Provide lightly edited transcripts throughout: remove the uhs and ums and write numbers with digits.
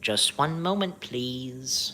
Just one moment, please.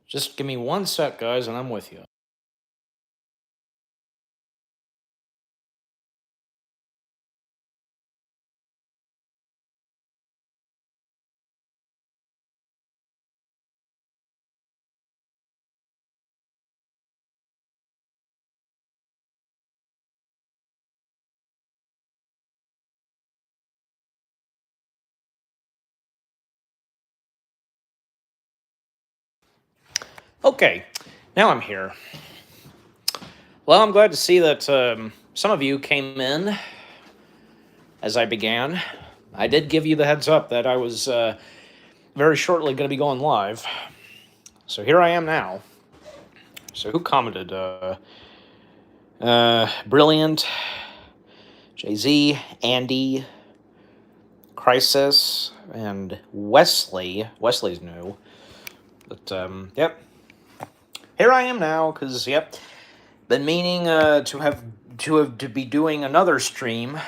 Just give me one sec, guys, and I'm with you. Okay, now I'm here. Well, I'm glad to see that some of you came in as I began. I did give you the heads up that I was very shortly going to be going live. So here I am now. So who commented? Brilliant, Jay-Z, Andy, Crisis, and Wesley. Wesley's new. But, yep. Here I am now, because, yep, been meaning to be doing another stream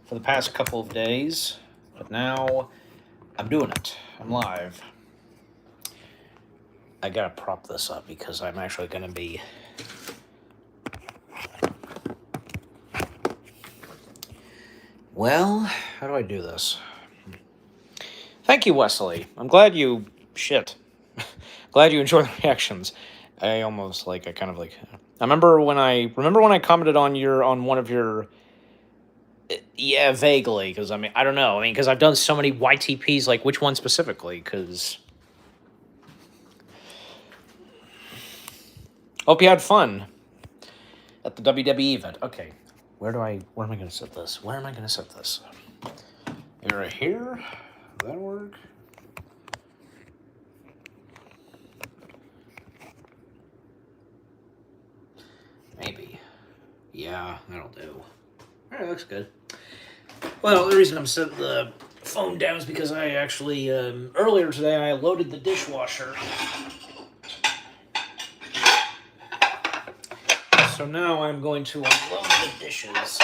for the past couple of days, but now I'm doing it. I'm live. I gotta prop this up because I'm actually gonna be... Well, how do I do this? Thank you, Wesley. I'm glad you... Shit. Glad you enjoy the reactions. I almost, I kind of, I remember when I commented on one of your... Yeah, vaguely, because, I mean, I don't know. I mean, because I've done so many YTPs, like, which one specifically? Because... Hope you had fun at the WWE event. Okay, where am I going to set this? Where am I going to set this? Right here? Does that work? Maybe. Yeah, that'll do. All right, looks good. Well, the reason I'm setting the phone down is because I actually, earlier today, I loaded the dishwasher. So now I'm going to unload the dishes.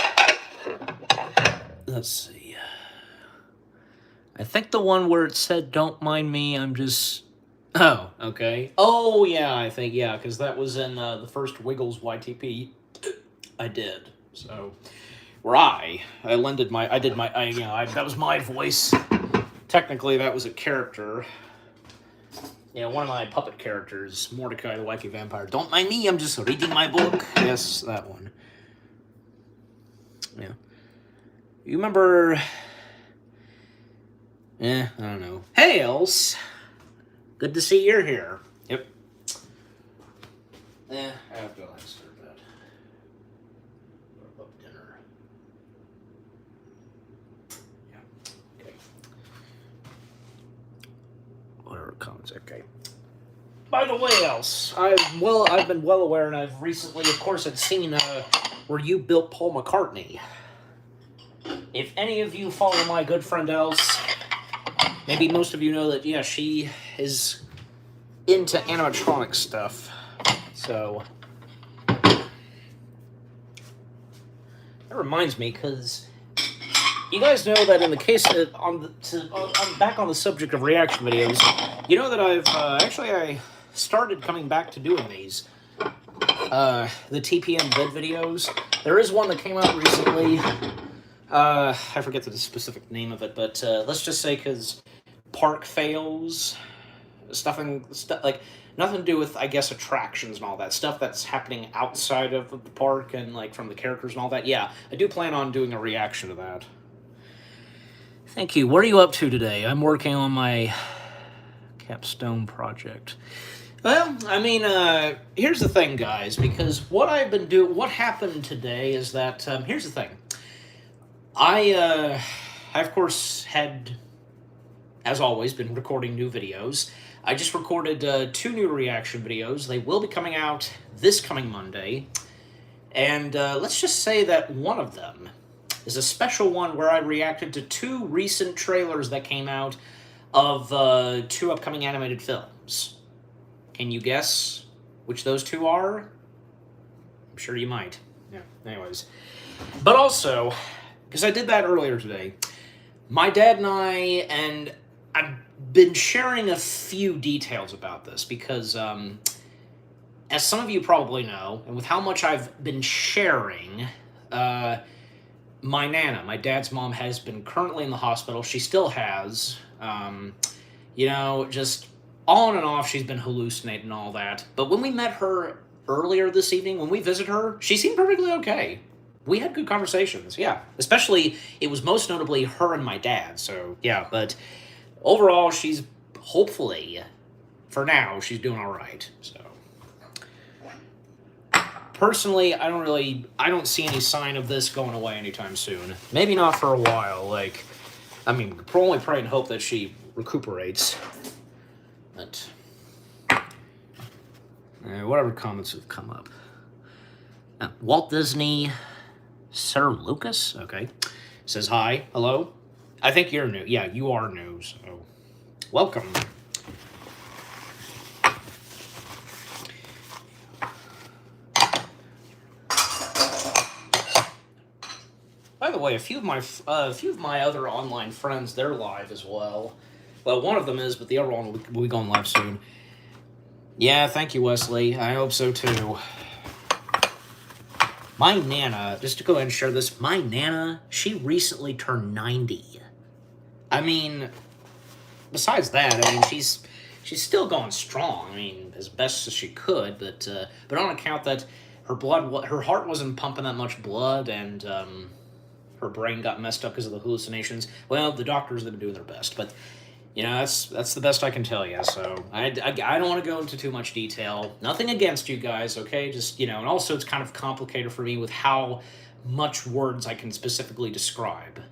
Let's see. I think the one where it said, "Don't mind me, I'm just..." Oh, okay. Oh, yeah, I think, yeah, because that was in the first Wiggles YTP I did. So, where I did my, that was my voice. Technically, that was a character. Yeah, one of my puppet characters, Mordecai the Wacky Vampire. Don't mind me, I'm just reading my book. Yes, that one. Yeah. You remember... I don't know. Hey, Else! Good to see you're here. Yep. I have to go and start that. What about dinner? Yeah. Okay. Whatever comes, okay. By the way, else, I've been well aware, and I've recently, of course, had seen where you built Paul McCartney. If any of you follow my good friend Else, maybe most of you know that, yeah, she is into animatronic stuff. So that reminds me, because you guys know that in the case of, I'm back on the subject of reaction videos. You know that I've I started coming back to doing these. The TPM vid videos. There is one that came out recently. I forget the specific name of it, but let's just say because park fails, like nothing to do with, I guess, attractions and all that stuff that's happening outside of the park and like from the characters and all that. Yeah, I do plan on doing a reaction to that. Thank you. What are you up to today? I'm working on my capstone project. Well, I mean, here's the thing, guys, because what happened today is that, here's the thing. I, of course, had, as always, been recording new videos. I just recorded 2 new reaction videos. They will be coming out this coming Monday. And let's just say that one of them is a special one where I reacted to 2 recent trailers that came out of 2 upcoming animated films. Can you guess which those 2 are? I'm sure you might. Yeah, anyways. But also, because I did that earlier today, my dad and I've been sharing a few details about this because, as some of you probably know, and with how much I've been sharing, my Nana, my dad's mom, has been currently in the hospital. She still has. You know, just on and off, she's been hallucinating and all that. But when we met her earlier this evening, when we visited her, she seemed perfectly okay. We had good conversations, yeah. Especially, it was most notably her and my dad, so yeah. But overall, she's hopefully, for now, she's doing all right, so. Personally, I don't see any sign of this going away anytime soon. Maybe not for a while, like, I mean, we'll only pray and hope that she recuperates. But whatever comments have come up. Walt Disney, Sir Lucas, okay, says hi, hello. I think you're new. Yeah, you are new, so welcome. By the way, a few of my other online friends, they're live as well. Well, one of them is, but the other one will be going live soon. Yeah, thank you, Wesley. I hope so, too. My Nana, just to go ahead and share this, my Nana, she recently turned 90. I mean, besides that, I mean, she's still going strong. I mean, as best as she could, but on account that her heart wasn't pumping that much blood, and her brain got messed up because of the hallucinations. Well, the doctors have been doing their best, but you know, that's the best I can tell you. So I don't want to go into too much detail. Nothing against you guys, okay? Just, you know, and also it's kind of complicated for me with how much words I can specifically describe.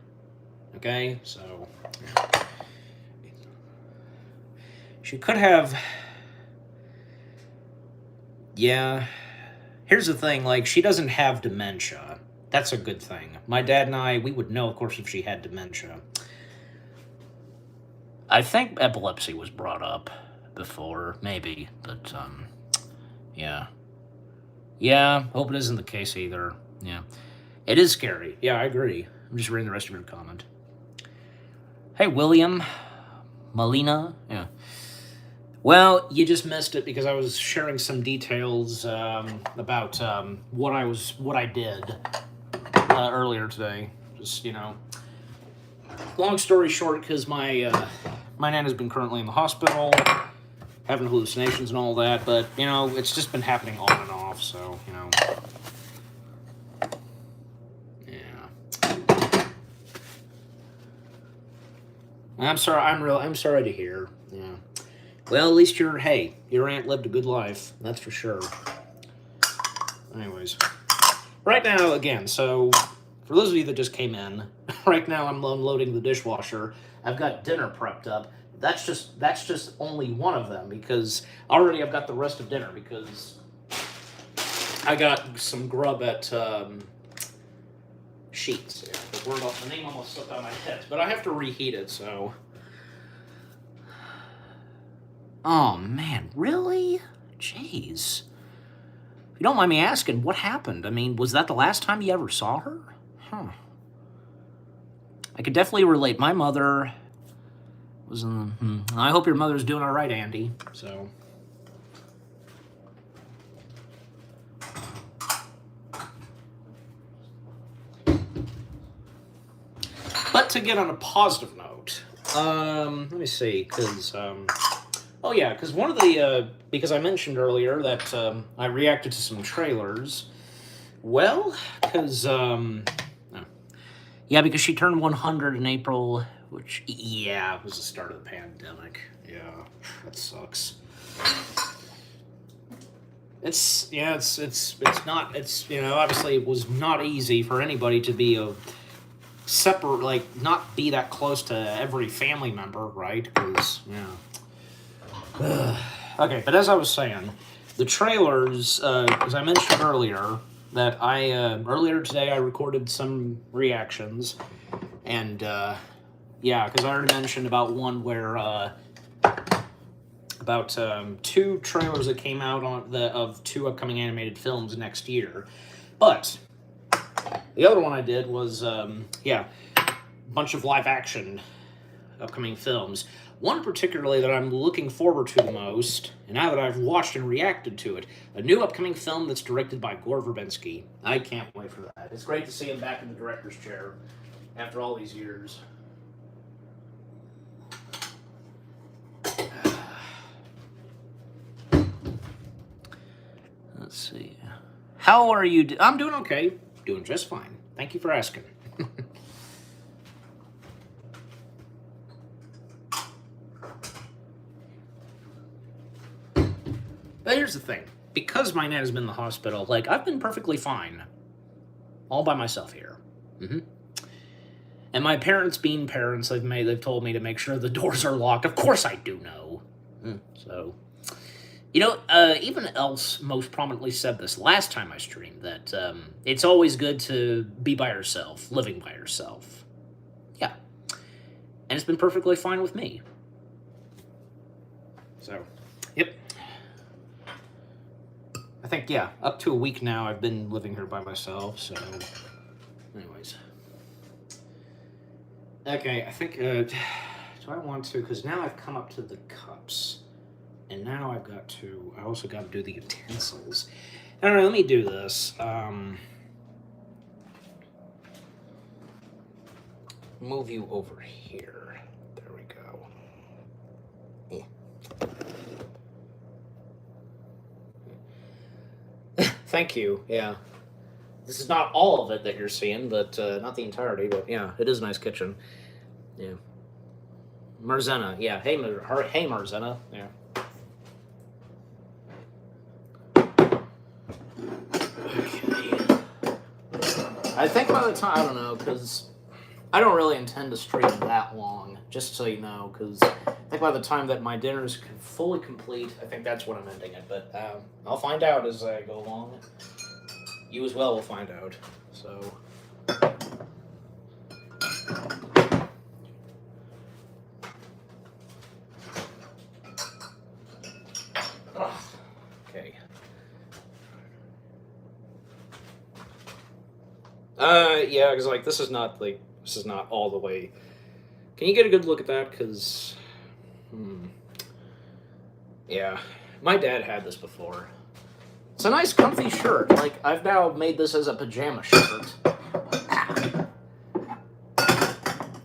Okay? So yeah. She could have. Yeah. Here's the thing, like, she doesn't have dementia. That's a good thing. My dad and I, we would know, of course, if she had dementia. I think epilepsy was brought up before, maybe, but, yeah. Yeah, hope it isn't the case either. Yeah. It is scary. Yeah, I agree. I'm just reading the rest of your comment. Hey, William. Molina. Yeah. Well, you just missed it because I was sharing some details about what I did earlier today. Just, you know, long story short, because my Nana's been currently in the hospital, having hallucinations and all that, but, you know, it's just been happening on and off, so, you know. Yeah. I'm sorry to hear, yeah. Well, at least your aunt lived a good life, that's for sure. Anyways. Right now, again, so, for those of you that just came in, right now I'm unloading the dishwasher. I've got dinner prepped up. that's just only one of them, because already I've got the rest of dinner, because I got some grub at Sheets. Yeah, the name almost slipped out of my head, but I have to reheat it, so. Oh man, really? Jeez. If you don't mind me asking, what happened? I mean, was that the last time you ever saw her? Huh. I could definitely relate. My mother was in the... I hope your mother's doing all right, Andy. So... But to get on a positive note, let me see, because... oh yeah, because one of the... because I mentioned earlier that I reacted to some trailers. Well, because... yeah, because she turned 100 in April, which, yeah, it was the start of the pandemic. Yeah, that sucks. It's not, obviously it was not easy for anybody to be a separate, like, not be that close to every family member, right? Because, yeah. Okay, but as I was saying, the trailers, as I mentioned earlier, that earlier today I recorded some reactions, and, yeah, because I already mentioned about one where, about two trailers that came out of two upcoming animated films next year. But the other one I did was, yeah, a bunch of live action upcoming films. One particularly that I'm looking forward to the most, and now that I've watched and reacted to it, a new upcoming film that's directed by Gore Verbinski. I can't wait for that. It's great to see him back in the director's chair after all these years. Let's see. How are you? I'm doing okay. Doing just fine. Thank you for asking. But here's the thing. Because my Nana's been in the hospital, like, I've been perfectly fine. All by myself here. And my parents being parents, they've told me to make sure the doors are locked. Of course I do know. So... even Else most prominently said this last time I streamed, that it's always good to be by yourself, living by yourself. Yeah. And it's been perfectly fine with me. So, yep. I think, yeah, up to a week now I've been living here by myself, so... Anyways. Okay, I think, do I want to... Because now I've come up to the cups. And now I've got to... I also got to do the utensils. I don't know, let me do this. Move you over here. There we go. Thank you, yeah. This is not all of it that you're seeing, but not the entirety, but yeah, it is a nice kitchen. Yeah. Marzena, yeah. Hey, Marzena, yeah. I think by the time, I don't know, because I don't really intend to stream that long, just so you know, because I think by the time that my dinner is fully complete, I think that's when I'm ending it, but I'll find out as I go along. You as well will find out, so... Okay. Yeah, because, like, this is not all the way... Can you get a good look at that? Because, yeah. My dad had this before. It's a nice, comfy shirt. Like, I've now made this as a pajama shirt.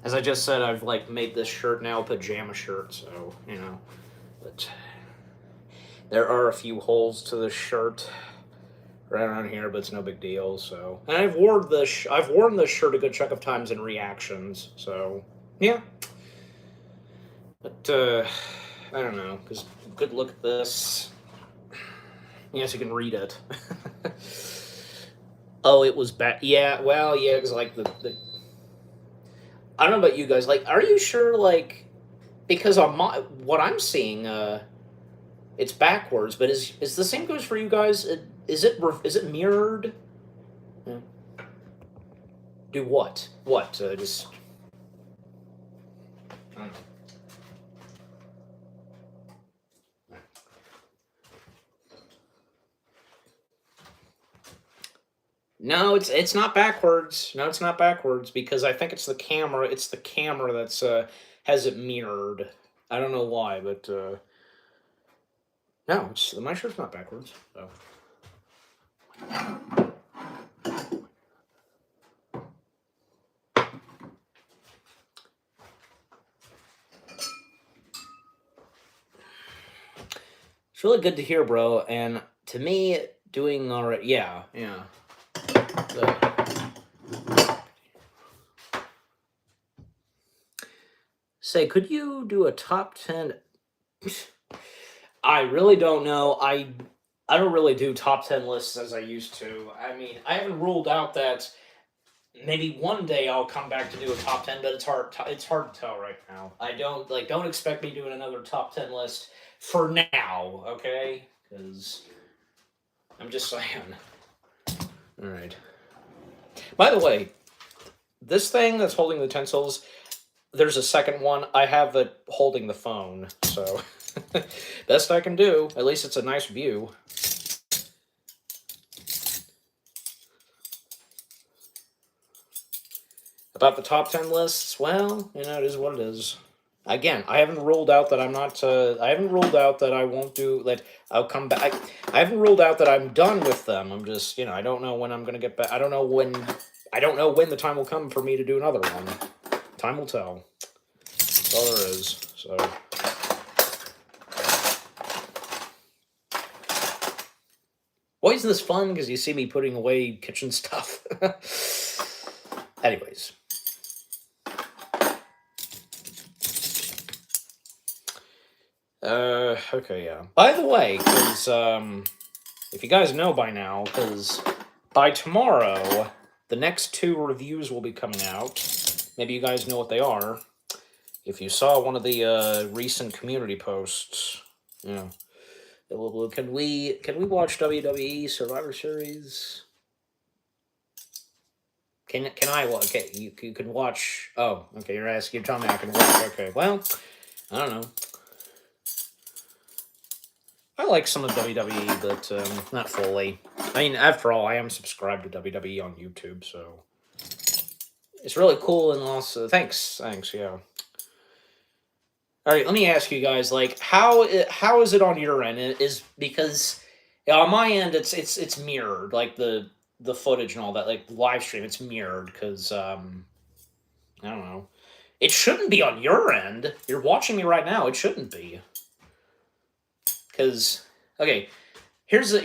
As I just said, I've, like, made this shirt now a pajama shirt, so, you know. But there are a few holes to this shirt right around here, but it's no big deal, so... And I've worn this shirt a good chunk of times in reactions, so... Yeah. But, I don't know, because good look at this. Yes, you can read it. Oh, it was bad. Yeah, well, yeah, because, like, I don't know about you guys, like, are you sure, like, because on what I'm seeing, it's backwards. But is the same goes for you guys? Is it mirrored? Yeah. Do what? What? Just. I don't know. No, it's not backwards. No, it's not backwards because I think it's the camera. It's the camera that's has it mirrored. I don't know why, but no, my shirt's not backwards. So. It's really good to hear, bro. And to me, doing all right. Yeah, yeah. Say, could you do a top 10? I really don't know. I don't really do top 10 lists as I used to. I mean, I haven't ruled out that maybe one day I'll come back to do a top 10, but it's hard to tell right now. I don't expect me doing another top 10 list for now, okay? Cuz I'm just saying. All right. By the way, this thing that's holding the utensils, there's a second one. I have it holding the phone, so best I can do. At least it's a nice view. About the top 10 lists, well, it is what it is. Again, I haven't ruled out that I'm not. I haven't ruled out that I won't do. That I'll come back. I haven't ruled out that I'm done with them. I'm just, I don't know when I'm gonna get back. I don't know when. I don't know when the time will come for me to do another one. Time will tell. That's all there is. So. Why isn't this fun? Because you see me putting away kitchen stuff. Anyways. Okay, yeah. By the way, because, if you guys know by now, because by tomorrow, the next 2 reviews will be coming out. Maybe you guys know what they are. If you saw one of the, recent community posts, can we watch WWE Survivor Series? Can I watch? Okay, you can watch. Oh, okay. You're telling me I can watch. Okay, well, I don't know. I like some of WWE, but not fully. I mean, after all, I am subscribed to WWE on YouTube, so it's really cool. And also, thanks, yeah. All right, let me ask you guys, like, how is it on your end? Is because on my end, it's mirrored, like the footage and all that, like the live stream, it's mirrored because I don't know. It shouldn't be on your end. You're watching me right now. It shouldn't be. Because okay, here's an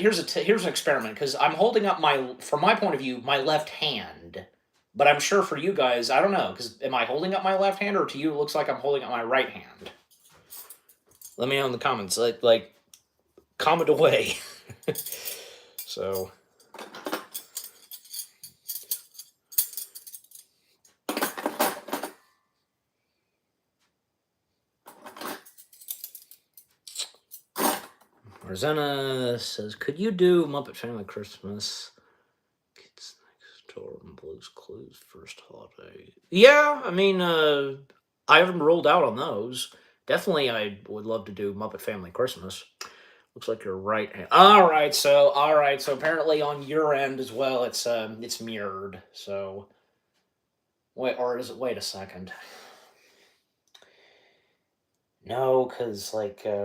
experiment. Because I'm holding up from my point of view, my left hand, but I'm sure for you guys, I don't know. Because am I holding up my left hand, or to you it looks like I'm holding up my right hand? Let me know in the comments. Like comment away. So. Marzena says, could you do Muppet Family Christmas? Kids Next Door and Blue's Clues first holiday. Yeah, I mean, I haven't ruled out on those. Definitely, I would love to do Muppet Family Christmas. Looks like your right hand. All right, so apparently on your end as well, it's mirrored. So wait a second. No, because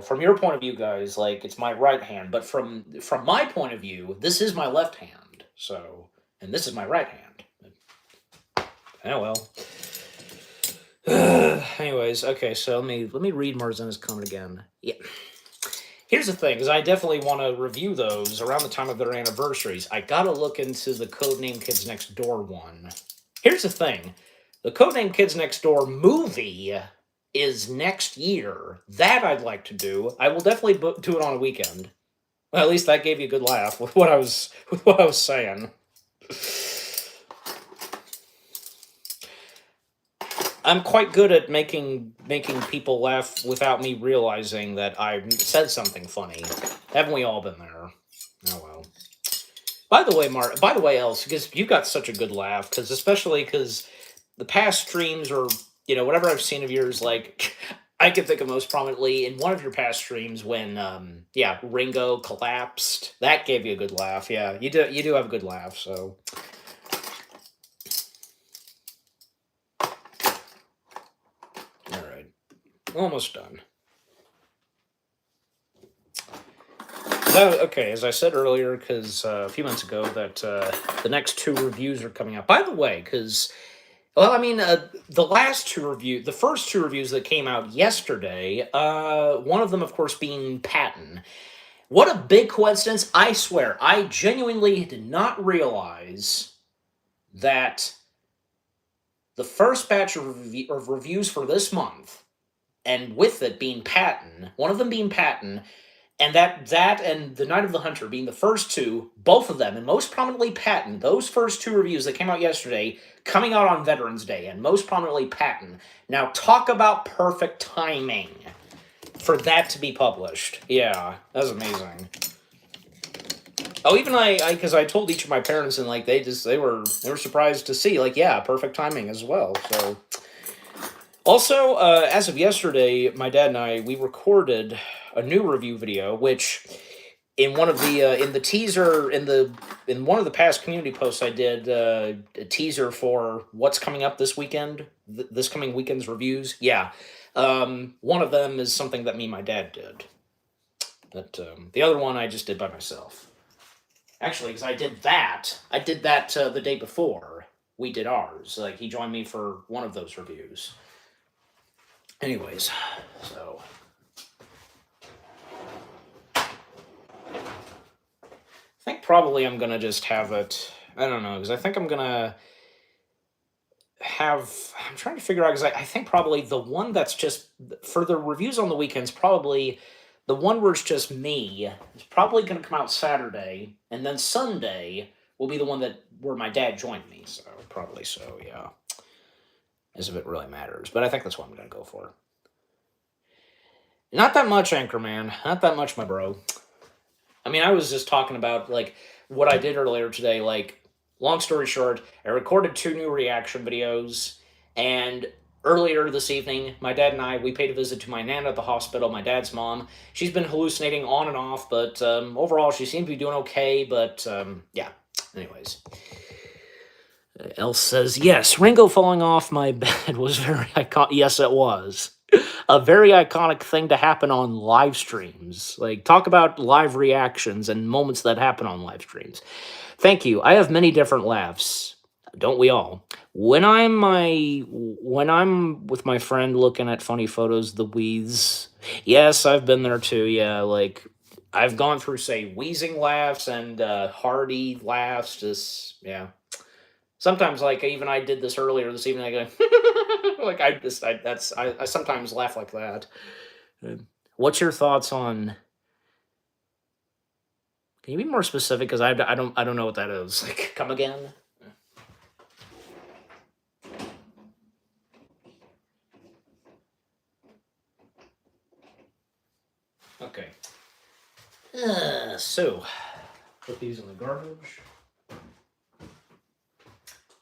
from your point of view, guys, it's my right hand, but from my point of view, this is my left hand. So, and this is my right hand. Oh well. Anyways, okay, so let me read Marzena's comment again. Yeah. Here's the thing, because I definitely want to review those around the time of their anniversaries. I gotta look into the Codename Kids Next Door one. Here's the thing, the Codename Kids Next Door movie is next year. That I'd like to do. I will definitely do it on a weekend. Well, at least that gave you a good laugh with what I was saying. I'm quite good at making people laugh without me realizing that I said something funny. Haven't we all been there? Oh well. By the way, Mark. By the way, Els, because you got such a good laugh, because the past streams or whatever I've seen of yours, like I can think of most prominently in one of your past streams when Ringo collapsed. That gave you a good laugh. Yeah, you do have a good laugh. So all right, almost done. Okay, as I said earlier, because a few months ago, that the next two reviews are coming out. By the way, because the first two reviews that came out yesterday, one of them, of course, being Patton. What a big coincidence! I swear, I genuinely did not realize that the first batch of reviews for this month, and with it being Patton, one of them being Patton, and that and The Night of the Hunter being the first two, both of them, and most prominently Patton, those first two reviews that came out yesterday, coming out on Veterans Day, and most prominently Patton. Now, talk about perfect timing for that to be published. Yeah, that's amazing. Oh, even because I told each of my parents, and like they were surprised to see, like, yeah, perfect timing as well. So, also, as of yesterday, my dad and we recorded a new review video, which in one of the in the teaser in one of the past community posts I did a teaser for what's coming up this weekend, this coming weekend's reviews. Yeah, one of them is something that me and my dad did. But the other one I just did by myself. Actually, because I did that the day before we did ours. Like, he joined me for one of those reviews. Anyways, so I think probably I'm gonna just have it. I don't know, because I think I'm gonna have. I'm trying to figure out, because I think probably the one that's just for the reviews on the weekends, probably the one where it's just me is probably gonna come out Saturday, and then Sunday will be the one where my dad joined me. So probably so, yeah. As if it really matters, but I think that's what I'm gonna go for. Not that much, Anchorman. Not that much, my bro. I mean, I was just talking about, like, what I did earlier today. Like, long story short, I recorded 2 new reaction videos, and earlier this evening, my dad and we paid a visit to my Nana at the hospital, my dad's mom. She's been hallucinating on and off, but overall, she seemed to be doing okay, but yeah. Anyways. Els says, yes, Ringo falling off my bed was very iconic. Yes, it was. A very iconic thing to happen on live streams. Like, talk about live reactions and moments that happen on live streams. Thank you. I have many different laughs. Don't we all? When I'm with my friend looking at funny photos, the wheeze. Yes, I've been there too. Yeah, like, I've gone through, say, wheezing laughs and hearty laughs. Just, yeah. Sometimes, like, even I did this earlier this evening. I go, like, I sometimes laugh like that. What's your thoughts on? Can you be more specific? Because I don't know what that is. Like, come again? Okay. So, put these in the garbage.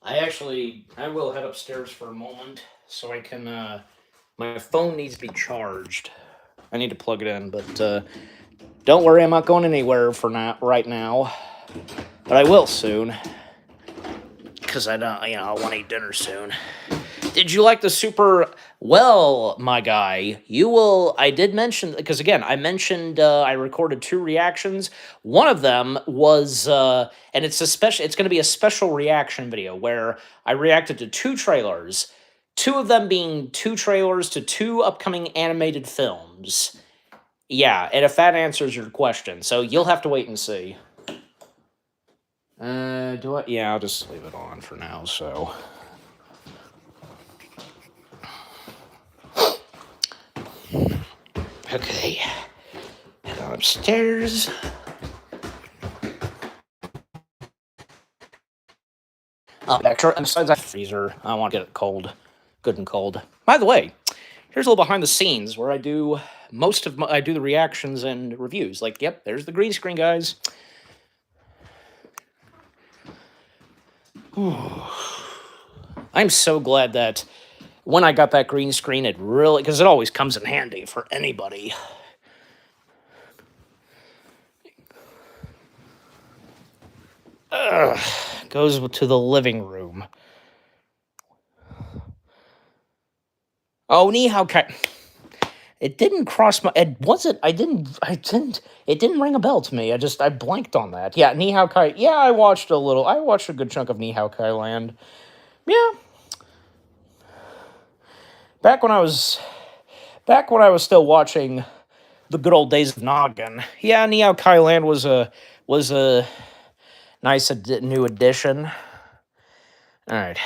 I will head upstairs for a moment so I can, my phone needs to be charged. I need to plug it in, but, don't worry, I'm not going anywhere right now. But I will soon. Because I want to eat dinner soon. Did you like the super... Well, my guy, I did mention... Because, again, I mentioned I recorded 2 reactions. One of them was... and it's going to be a special reaction video where I reacted to 2 trailers. 2 of them being 2 trailers to 2 upcoming animated films. Yeah, and if that answers your question. So you'll have to wait and see. Yeah, I'll just leave it on for now, so... Okay, head on upstairs. Back short. And besides that freezer, I don't want to get it cold. good and cold. By the way, here's a little behind the scenes where I do I do the reactions and reviews. Like, yep, there's the green screen, guys. I'm so glad that when I got that green screen, it really, because it always comes in handy for anybody. Goes to the living room. Oh, Ni Hao Kai. It didn't cross my. It wasn't. I didn't. It didn't ring a bell to me. I blanked on that. Yeah, Ni Hao Kai. Yeah, I watched a little. I watched a good chunk of Ni Hao Kai Land. Yeah. Back when I was still watching the good old days of Noggin. Yeah, Ni Hao Kai Land was a nice new addition. All right.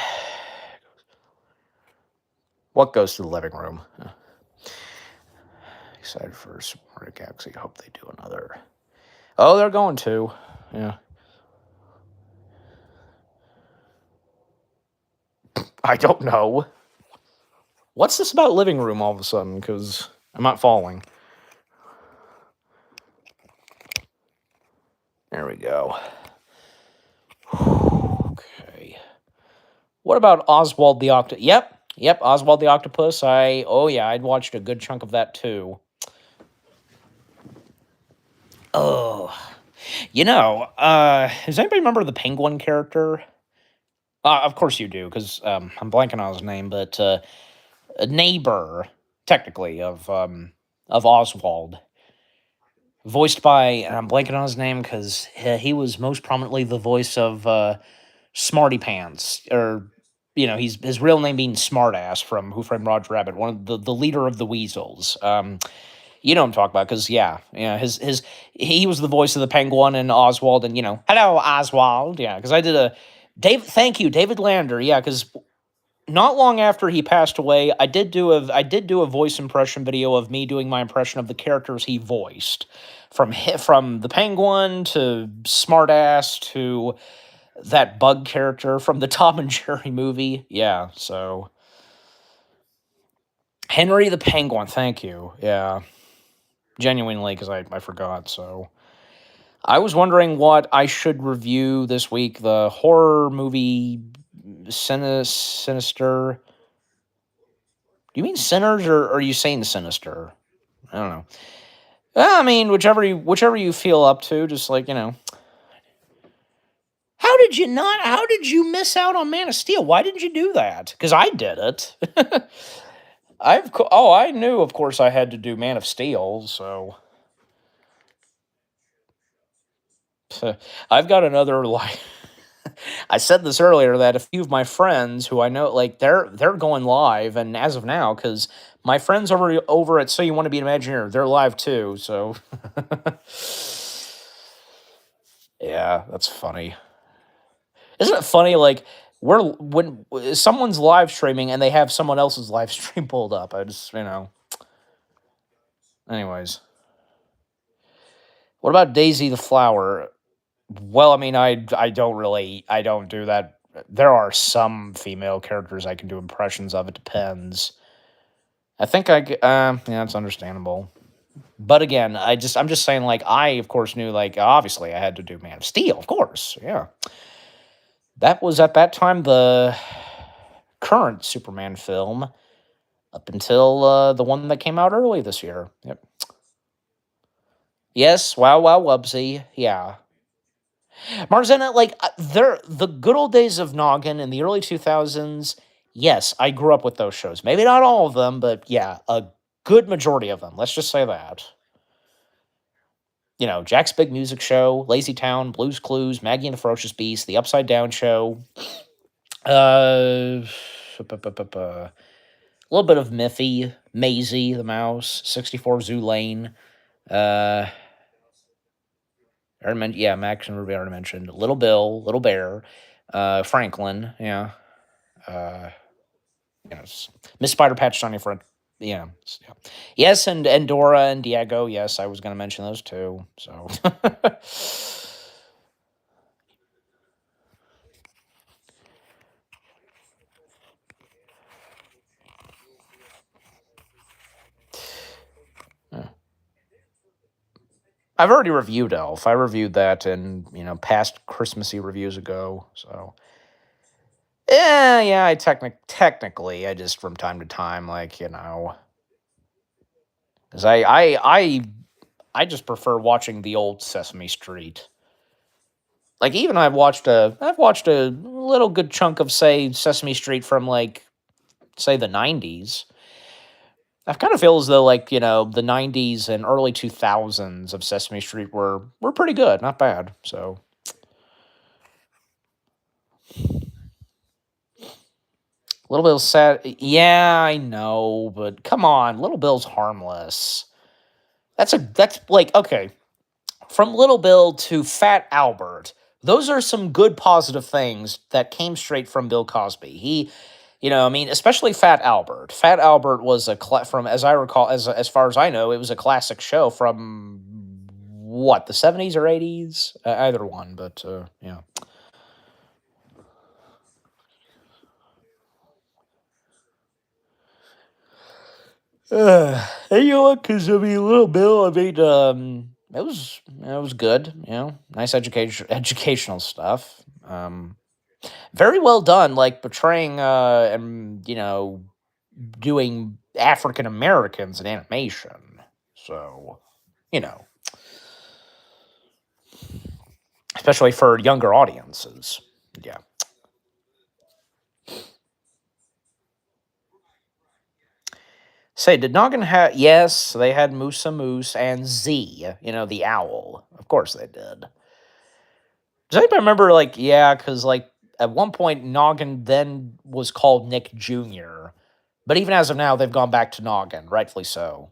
What goes to the living room? Excited for Super Mario Galaxy. Hope they do another. Oh, they're going to. Yeah. I don't know. What's this about living room all of a sudden? Because I'm not following. There we go. Okay. What about Oswald the Octopus? Yep, Oswald the Octopus. I'd watched a good chunk of that too. Oh. Does anybody remember the Penguin character? Of course you do, because I'm blanking on his name, but a neighbor, technically, of Oswald. Voiced by, and I'm blanking on his name, because he was most prominently the voice of Smarty Pants, or his real name being Smartass from Who Framed Roger Rabbit, one of the leader of the Weasels. You know what I'm talking about, because he was the voice of the Penguin and Oswald, and hello Oswald, yeah, because I did thank you, David Lander, yeah, because not long after he passed away, I did do a voice impression video of me doing my impression of the characters he voiced, from the Penguin to Smartass to that bug character from the Tom and Jerry movie. Yeah, so Henry the Penguin, thank you. Yeah. Genuinely, because I forgot, so I was wondering what I should review this week. The horror movie Sinister. Do you mean Sinners, or are you saying Sinister? I don't know. Well, I mean, whichever you feel up to, just like, How did you miss out on Man of Steel? Why didn't you do that? Because I did it. I knew, of course, I had to do Man of Steel, so I've got another, like, I said this earlier, that a few of my friends who I know, like, they're going live, and as of now, because my friends over at So You Want to Be an Imagineer, they're live too, so yeah, that's funny. Isn't it funny, like, when someone's live streaming and they have someone else's live stream pulled up? I just, anyways. What about Daisy the Flower? Well, I mean, I don't do that. There are some female characters I can do impressions of. It depends. I think yeah, it's understandable. But again, I'm just saying, like, I, of course, knew, like, obviously I had to do Man of Steel, of course, yeah. That was, at that time, the current Superman film, up until the one that came out early this year. Yep. Yes, wow, wow, wubsy, yeah. Marzena, like, the good old days of Noggin in the early 2000s, yes, I grew up with those shows. Maybe not all of them, but yeah, a good majority of them. Let's just say that. Jack's Big Music Show, Lazy Town, Blue's Clues, Maggie and the Ferocious Beast, The Upside Down Show, a little bit of Miffy, Maisie the Mouse, 64 Zoo Lane, Max and Ruby already mentioned, Little Bill, Little Bear, Franklin, yeah, Miss Spider Patch, Johnny Friend, yeah. Yes, and Dora and Diego, yes, I was going to mention those too, so. I've already reviewed Elf. I reviewed that in past Christmassy reviews ago. So yeah. I technically I just from time to time because I just prefer watching the old Sesame Street. Like even I've watched a little good chunk of say Sesame Street from like say the 90s. I kind of feel as though the 90s and early 2000s of Sesame Street were pretty good, not bad. So, Little Bill's sad. Yeah, I know, but come on, Little Bill's harmless. That's like okay, from Little Bill to Fat Albert. Those are some good positive things that came straight from Bill Cosby. I mean, especially Fat Albert. Fat Albert was from as I recall, as far as I know, it was a classic show from what the 70s or 80s, either one. But yeah. And you know what? Because I mean, Little Bill. I mean, it was good. Nice educational stuff. Very well done. Like portraying and doing African Americans in animation. So you know, especially for younger audiences. Yeah. Say, did Noggin have? Yes, they had Musa Moose and Z. The owl. Of course they did. Does anybody remember? Like, yeah, because at one point Noggin then was called Nick Jr. But even as of now, they've gone back to Noggin, rightfully so.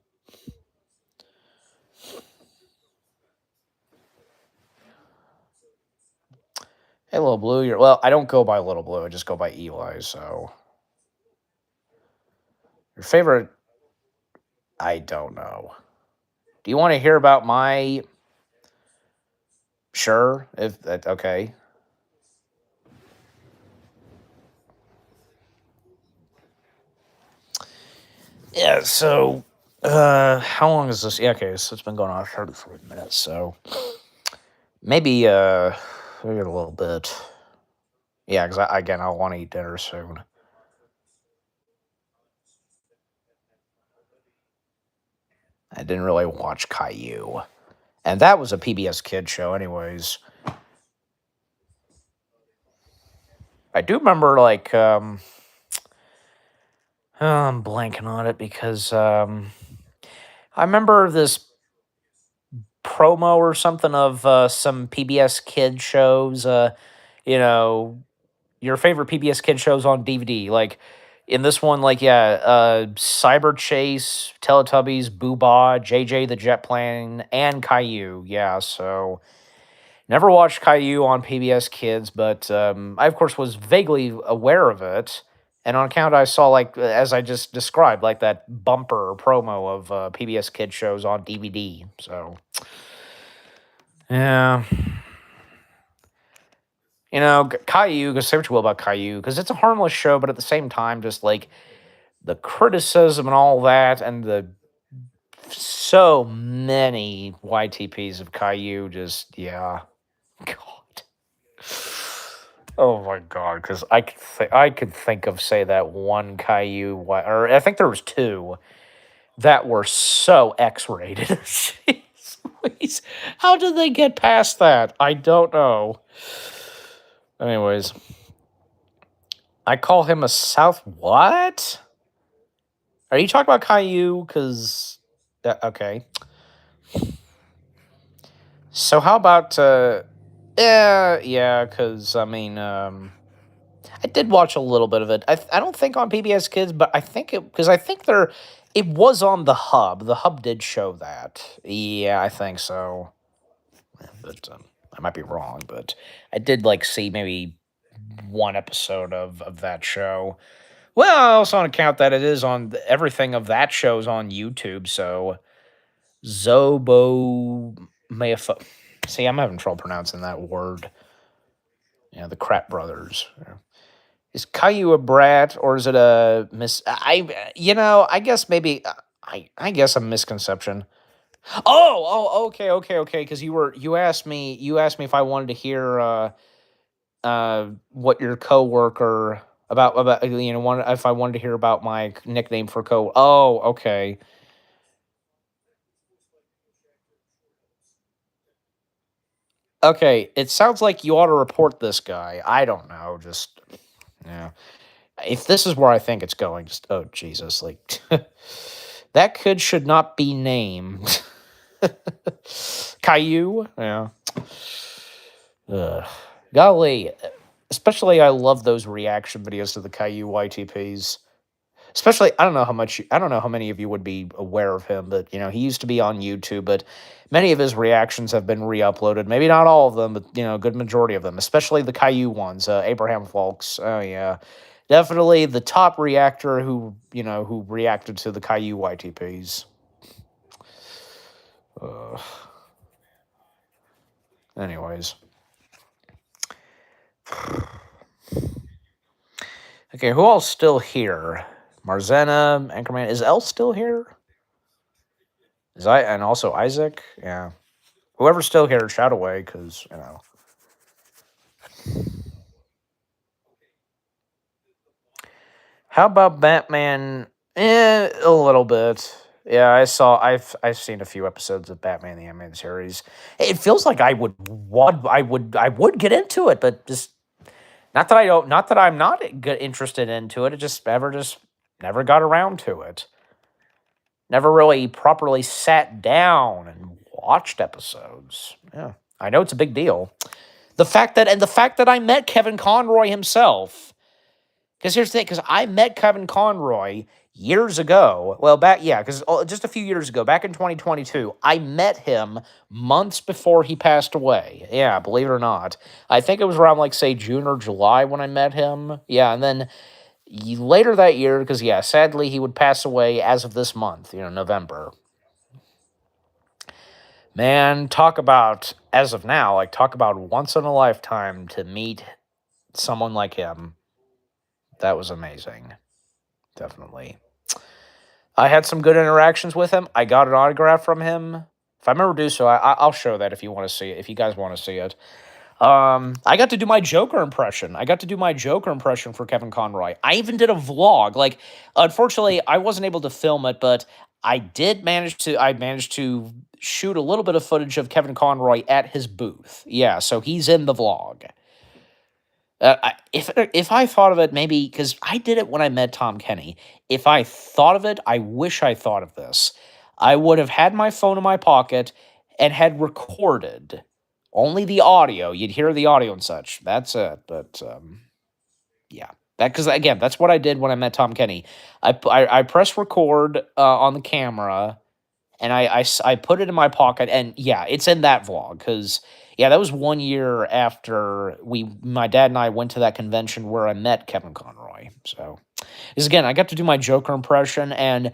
Hey, Little Blue, you're well. I don't go by Little Blue. I just go by Eli. So your favorite? I don't know. Do you want to hear about my? Sure. If that okay. Yeah. So, how long is this? Yeah. Okay. So it's been going on 33 minutes. So maybe maybe a little bit. Yeah. Because again, I want to eat dinner soon. I didn't really watch Caillou, and that was a PBS Kid show, anyways. I do remember oh, I'm blanking on it because I remember this promo or something of some PBS Kid shows. You know, your favorite PBS Kid shows on DVD. Like in this one, Cyber Chase, Teletubbies, Boobah, JJ the Jet Plane, and Caillou. Yeah, so never watched Caillou on PBS Kids, but I of course was vaguely aware of it. And on account, I saw as I just described, like that bumper promo of PBS Kid shows on DVD. So yeah, Caillou. Say what you will about Caillou, because it's a harmless show, but at the same time, just like the criticism and all that, and the so many YTPs of Caillou, just yeah, God. Oh my god! Because I could think of say that one Caillou, or I think there was two that were so X-rated. Jeez Louise. How did they get past that? I don't know. Anyways, I call him a South what? Are you talking about Caillou? Because okay. So how about yeah, because I mean I did watch a little bit of it. I don't think on PBS Kids, but I think it because I think it was on the Hub. The Hub did show that. Yeah, I think so. But I might be wrong, but I did see maybe one episode of that show. Well, also on account that it is on everything of that show's on YouTube, so Zobo Mayafo. See, I'm having trouble pronouncing that word. Yeah, the Crap Brothers. Yeah. Is Caillou a brat or is it a mis? I guess maybe I guess a misconception. Okay. Because you asked me if I wanted to hear what your coworker about if I wanted to hear about my nickname for co. Oh, okay. Okay, it sounds like you ought to report this guy. I don't know, just yeah. If this is where I think it's going, just oh Jesus, like that kid should not be named Caillou. Yeah. Ugh. Golly, especially I love those reaction videos to the Caillou YTPs. Especially, I don't know how many of you would be aware of him, but he used to be on YouTube, but many of his reactions have been re-uploaded. Maybe not all of them, but a good majority of them, especially the Caillou ones. Abraham Fulks. Oh yeah, definitely the top reactor who reacted to the Caillou YTPs. Uh, anyways, okay, who all's still here? Marzena, Anchorman. Is Elle still here? And also Isaac? Yeah. Whoever's still here, shout away, because. How about Batman? A little bit. Yeah, I've seen a few episodes of Batman the Animated Series. It feels like I would get into it, but just not that I'm not interested into it. It just never got around to it. Never really properly sat down and watched episodes. Yeah, I know it's a big deal. The fact that I met Kevin Conroy himself. Because here's the thing, because I met Kevin Conroy years ago. Well, because just a few years ago, back in 2022, I met him months before he passed away. Yeah, believe it or not. I think it was around, like, say, June or July when I met him. Yeah, and then later that year, because, yeah, sadly, he would pass away as of this month, November. Man, talk about, as of now, like, talk about once in a lifetime to meet someone like him. That was amazing. Definitely. I had some good interactions with him. I got an autograph from him. If I remember to do so, I'll show that if you want to see it. If you guys want to see it, I got to do my Joker impression. I got to do my Joker impression for Kevin Conroy. I even did a vlog. Like, unfortunately, I wasn't able to film it, but I did manage to. I managed to shoot a little bit of footage of Kevin Conroy at his booth. Yeah, so he's in the vlog. If I thought of it, maybe because I did it when I met Tom Kenny. If I thought of it, I wish I thought of this. I would have had my phone in my pocket and had recorded only the audio. You'd hear the audio and such. That's it. But yeah, because again, that's what I did when I met Tom Kenny. I pressed record on the camera and I put it in my pocket, and yeah, it's in that vlog because yeah, that was 1 year after my dad and I went to that convention where I met Kevin Conroy. So, because again, I got to do my Joker impression, and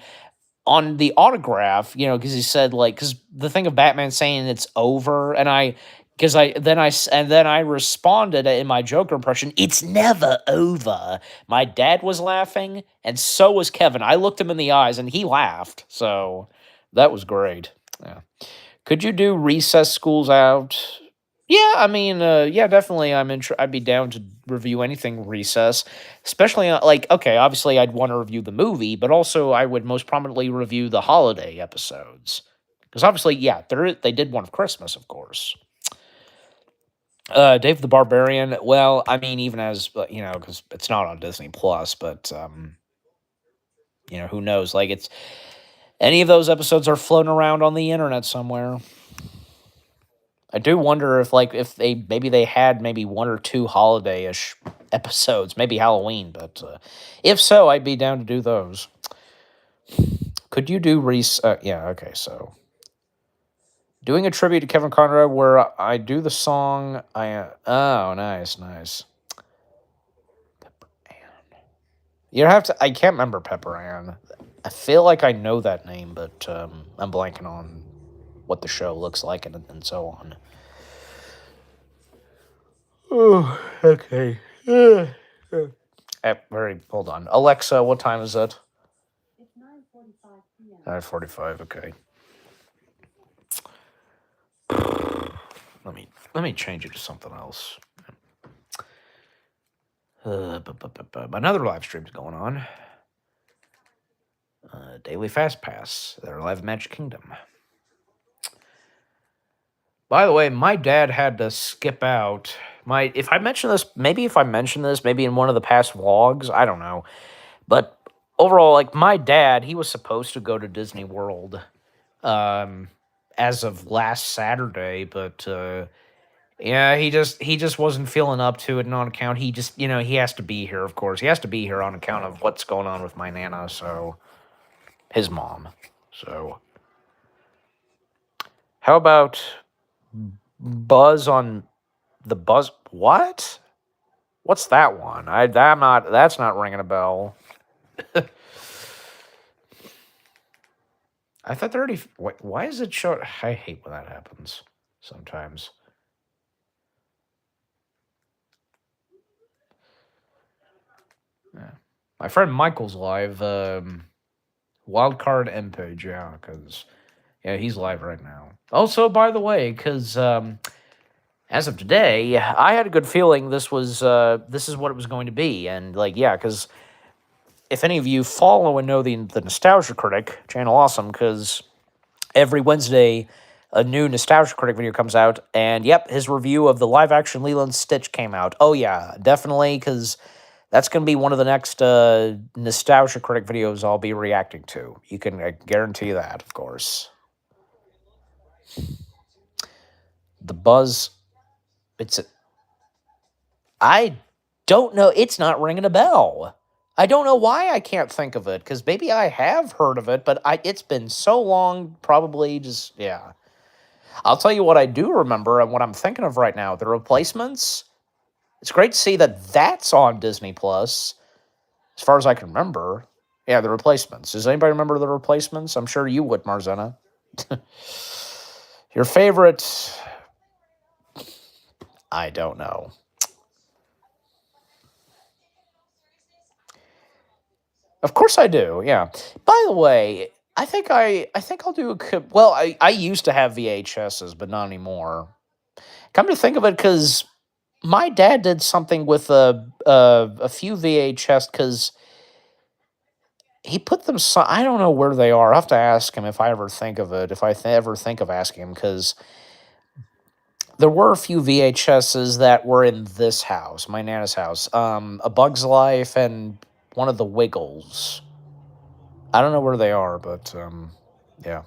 on the autograph, because he said like, because the thing of Batman saying it's over, and then I responded in my Joker impression, "It's never over." My dad was laughing, and so was Kevin. I looked him in the eyes, and he laughed. So that was great. Yeah. Could you do recess schools out? Yeah, I mean, yeah, definitely. I'd be down to review anything recess, especially like okay, obviously I'd want to review the movie, but also I would most prominently review the holiday episodes because obviously, yeah, they did one of Christmas, of course. Dave the Barbarian. Well, I mean, even as because it's not on Disney Plus, but who knows? Like, it's any of those episodes are floating around on the internet somewhere. I do wonder if they had maybe one or two holiday-ish episodes, maybe Halloween, but if so, I'd be down to do those. Could you do yeah, okay, so doing a tribute to Kevin Conroy where I do the song oh, nice. Pepper Ann. You have to I can't remember Pepper Ann. I feel like I know that name, but I'm blanking on what the show looks like and so on. Oh, okay. Hold on. Alexa, what time is it? It's 9:45 p.m. 9:45, okay. let me change it to something else. Another live stream's going on. Daily Fast Pass. They're live Magic Kingdom. By the way, my dad had to skip out. If I mention this, maybe in one of the past vlogs, I don't know. But overall, like my dad, he was supposed to go to Disney World as of last Saturday, but yeah, he just wasn't feeling up to it, and on account he just he has to be here, of course. He has to be here on account of what's going on with my nana, so his mom. So how about Buzz on the Buzz what? What's that one? That's not ringing a bell. I thought they already. Why is it short? I hate when that happens sometimes. Yeah. My friend Michael's live. Wildcard M page, yeah, because he's live right now. Also, by the way, because as of today, I had a good feeling this is what it was going to be, and because if any of you follow and know the Nostalgia Critic channel, awesome, because every Wednesday a new Nostalgia Critic video comes out, and yep, his review of the live-action Lilo and Stitch came out. Oh yeah, definitely, because that's going to be one of the next Nostalgia Critic videos I'll be reacting to. You can guarantee that, of course. The Buzz, I don't know. It's not ringing a bell. I don't know why I can't think of it, because maybe I have heard of it, but it's been so long, probably just, yeah. I'll tell you what I do remember and what I'm thinking of right now, The Replacements. It's great to see that that's on Disney+, Plus, as far as I can remember. Yeah, The Replacements. Does anybody remember The Replacements? I'm sure you would, Marzena. Your favorite... I don't know. Of course I do, yeah. By the way, I think I'll do well, I used to have VHSs, but not anymore. Come to think of it, because my dad did something with a few VHS, because he put them. I don't know where they are. I will have to ask him if I ever think of it. If I ever think of asking him, because there were a few VHSs that were in this house, my Nana's house. A Bug's Life and one of the Wiggles. I don't know where they are, but yeah.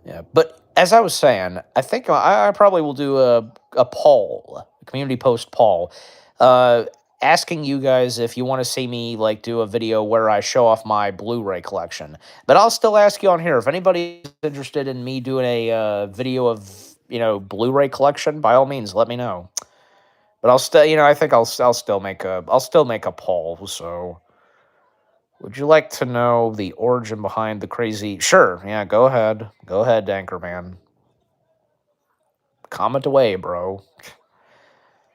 Yeah, but as I was saying, I think I probably will do a poll, a community post poll, uh, asking you guys if you want to see me do a video where I show off my Blu-ray collection. But I'll still ask you on here if anybody's interested in me doing a video of Blu-ray collection. By all means, let me know. But I'll still, I think I'll still make a poll. So. Would you like to know the origin behind the crazy... Sure, yeah, go ahead. Go ahead, Anchorman. Comment away, bro.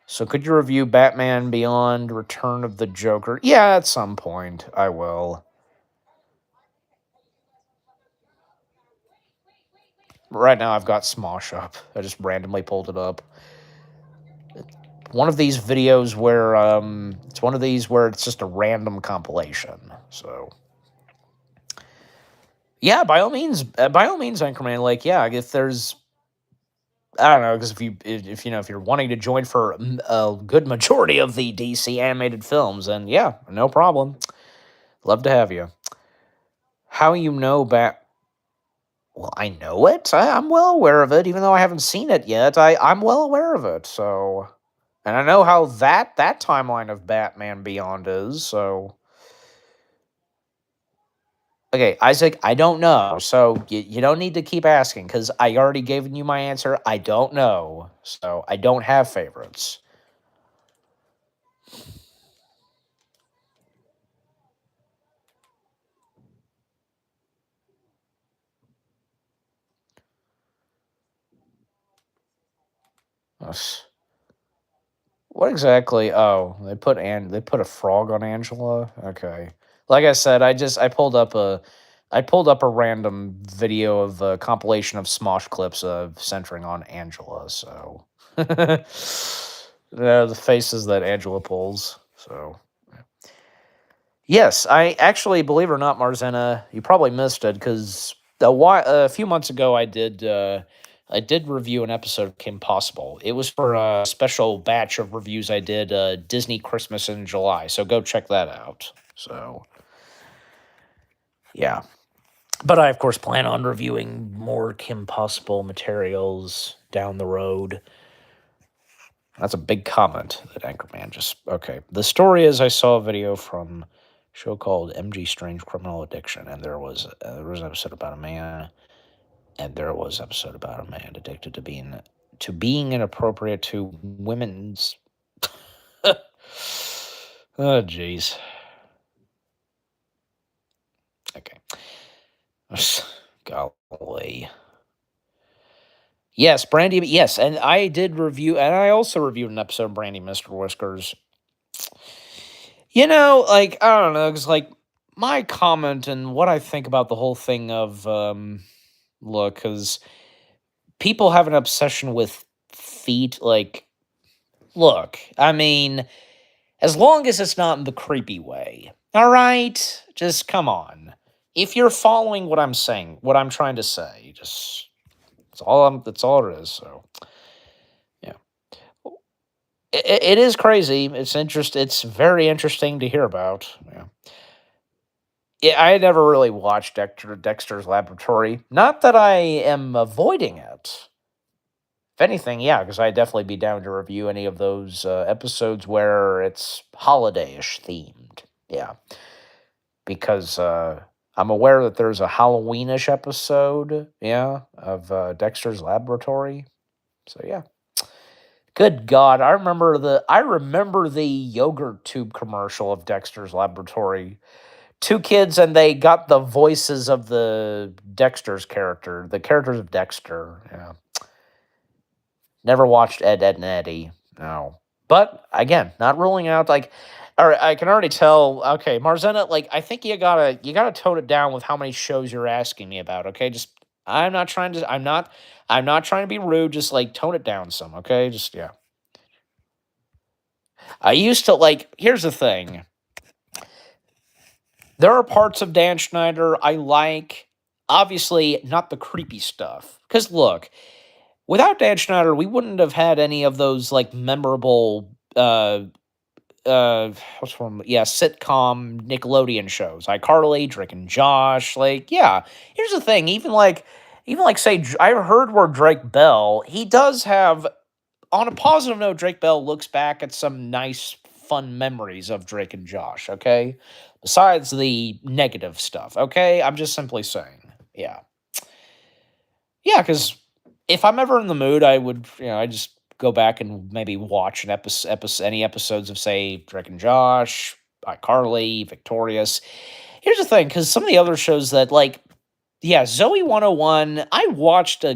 So could you review Batman Beyond Return of the Joker? Yeah, at some point, I will. Right now, I've got Smosh up. I just randomly pulled it up. One of these videos where, it's one of these where it's just a random compilation, so... Yeah, by all means, Anchorman. Yeah, if there's, I don't know, because if you're wanting to join for a good majority of the DC animated films, then yeah, no problem. Love to have you. How you know Well, I know it. I'm well aware of it, even though I haven't seen it yet. I'm well aware of it. So, and I know how that timeline of Batman Beyond is. So. Okay, Isaac, I don't know. So you don't need to keep asking, because I already gave you my answer. I don't know. So I don't have favorites. What exactly? Oh, they put a frog on Angela? Okay. Like I said, I pulled up I pulled up a random video of a compilation of Smosh clips of centering on Angela. So, the faces that Angela pulls. So, yes, I actually, believe it or not, Marzena, you probably missed it because a few months ago I did review an episode of Kim Possible. It was for a special batch of reviews I did Disney Christmas in July. So go check that out. So yeah, but I of course plan on reviewing more Kim Possible materials down the road. That's a big comment that Anchorman just okay. The story is I saw a video from a show called MG Strange Criminal Addiction, and there was an episode about a man, and there was an episode about a man addicted to being inappropriate to women's. Oh jeez. Okay. Golly. Yes, Brandy. Yes, and I did review, and I also reviewed an episode of Brandy Mr. Whiskers. Like, I don't know, because, like, my comment and what I think about the whole thing of, look, because people have an obsession with feet. Like, look, I mean, as long as it's not in the creepy way, all right? Just come on. If you're following what I'm saying, what I'm trying to say, just that's all it is. So, yeah. It is crazy. It's very interesting to hear about. Yeah. Yeah, I never really watched Dexter's Laboratory. Not that I am avoiding it. If anything, yeah, because I'd definitely be down to review any of those episodes where it's holiday-ish themed. Yeah, because I'm aware that there's a Halloweenish episode, yeah, of Dexter's Laboratory. So yeah. Good God, I remember the yogurt tube commercial of Dexter's Laboratory. Two kids, and they got the voices of the characters of Dexter. Yeah. Never watched Ed, Ed, and Eddie. No. But again, not ruling out like all right, I can already tell. Okay, Marzena, like I think you gotta tone it down with how many shows you're asking me about. Okay, just I'm not trying to be rude. Just like tone it down some. Okay, just yeah. I used to like. Here's the thing. There are parts of Dan Schneider I like. Obviously, not the creepy stuff. Because look, without Dan Schneider, we wouldn't have had any of those like memorable what's one? Yeah, sitcom Nickelodeon shows. iCarly, Drake and Josh. Like, yeah. Here's the thing. Even like say I heard where Drake Bell, he does have on a positive note, Drake Bell looks back at some nice, fun memories of Drake and Josh, okay? Besides the negative stuff, okay? I'm just simply saying. Yeah. Yeah, because if I'm ever in the mood, I would, I just go back and maybe watch any episodes of, say, Drake and Josh, iCarly, Victorious. Here's the thing, because some of the other shows that, like, yeah, Zoe 101, I watched a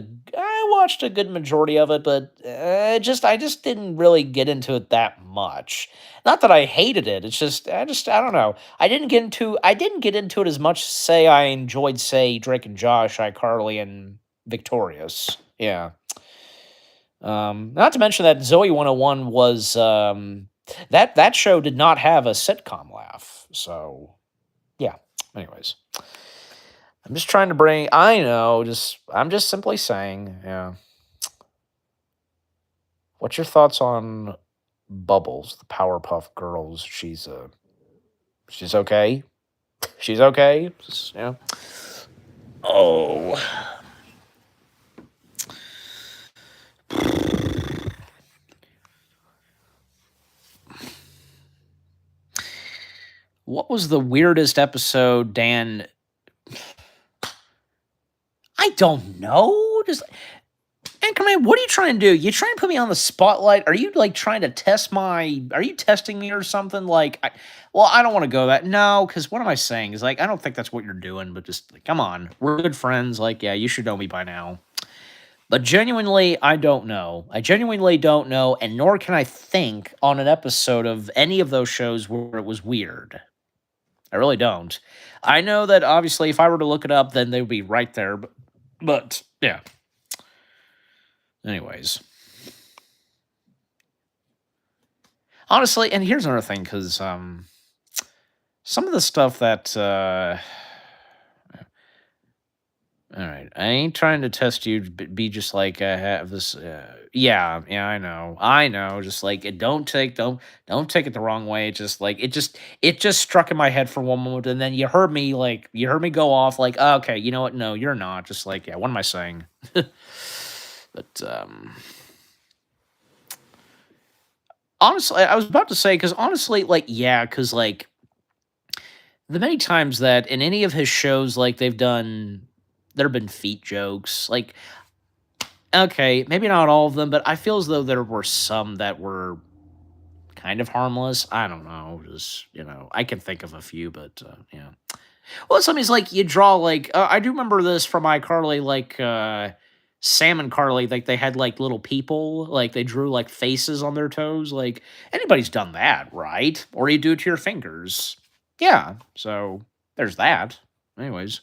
good majority of it, but I just didn't really get into it that much. Not that I hated it. It's just I don't know. I didn't get into it as much. Say I enjoyed say Drake and Josh, iCarly, and Victorious. Yeah. Not to mention that Zoe 101 was that show did not have a sitcom laugh. So yeah. Anyways. I'm just trying to bring. I know. I'm just simply saying. Yeah. What's your thoughts on Bubbles, the Powerpuff Girls? She's okay. She's okay. Yeah. Oh. What was the weirdest episode, Dan? I don't know. Just Anchorman, what are you trying to do? You trying to put me on the spotlight? Are you like trying to test my? Are you testing me or something? Like, I don't want to go that. No, because what am I saying? Is like I don't think that's what you're doing. But just like, come on, we're good friends. Like, yeah, you should know me by now. But genuinely, I don't know. I genuinely don't know, and nor can I think on an episode of any of those shows where it was weird. I really don't. I know that obviously if I were to look it up, then they would be right there. But yeah. Anyways, honestly, and here's another thing, because some of the stuff that all right. I ain't trying to test you to be just like have this. Yeah, yeah, I know. Just like it, don't take it the wrong way. Just like it just struck in my head for one moment, and then you heard me go off like, "Oh, okay, you know what? No, you're not. Just like, yeah, what am I saying? But honestly, I was about to say, because honestly, like, yeah, because like the many times that in any of his shows, like they've done, there have been feet jokes, like. Okay, maybe not all of them, but I feel as though there were some that were kind of harmless. I don't know, just I can think of a few, but yeah. Well, somebody's like you draw like I do remember this from iCarly, like Sam and Carly, like they had like little people, like they drew like faces on their toes. Like anybody's done that, right? Or you do it to your fingers. Yeah, so there's that. Anyways.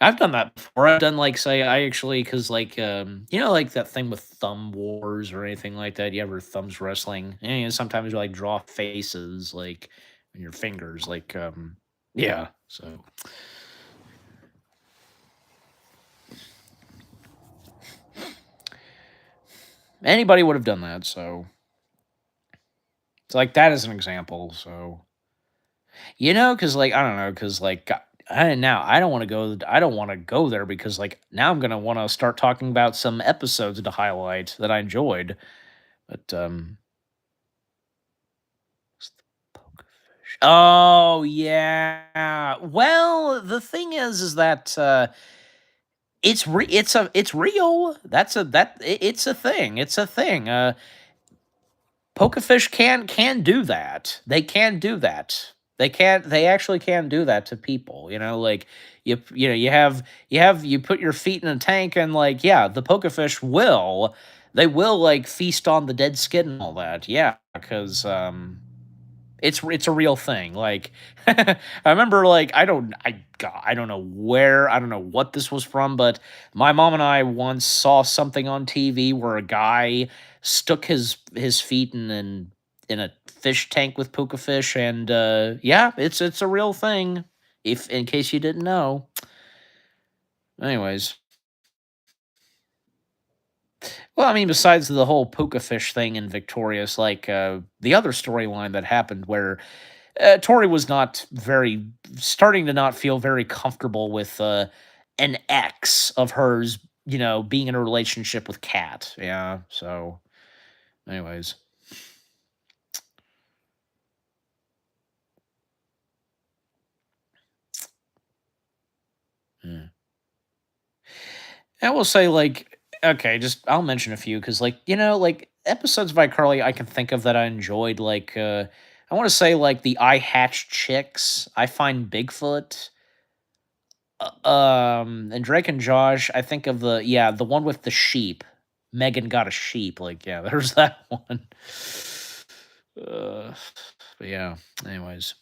I've done that before. I've done like say I actually because like like that thing with thumb wars or anything like that. You ever thumbs wrestling? And sometimes you like draw faces like on your fingers, like yeah. So anybody would have done that. So it's like that as an example. So because like I don't know, because like now I don't want to go. I don't want to go there because like now I'm gonna want to start talking about some episodes to highlight that I enjoyed. But oh yeah. Well, the thing is that it's real. It's a thing. It's a thing. Pokefish can do that. They can do that. They actually can do that to people, like you put your feet in a tank and like yeah, the pokefish will they will like feast on the dead skin and all that. Yeah, cuz it's a real thing. Like I remember like I don't know where, I don't know what this was from, but my mom and I once saw something on TV where a guy stuck his feet in a fish tank with puka fish, and yeah, it's a real thing. If in case you didn't know. Anyways, well, I mean, besides the whole puka fish thing in Victorious, like the other storyline that happened where Tori was not very starting to not feel very comfortable with an ex of hers, being in a relationship with Kat. Yeah. So, anyways, yeah. I will say, like, okay, just I'll mention a few because, like, like episodes of iCarly I can think of that I enjoyed. Like, I want to say, like, the I Hatch Chicks, I Find Bigfoot. And Drake and Josh, I think of the one with the sheep. Megan got a sheep. Like, yeah, there's that one. Uh, but yeah. Anyways,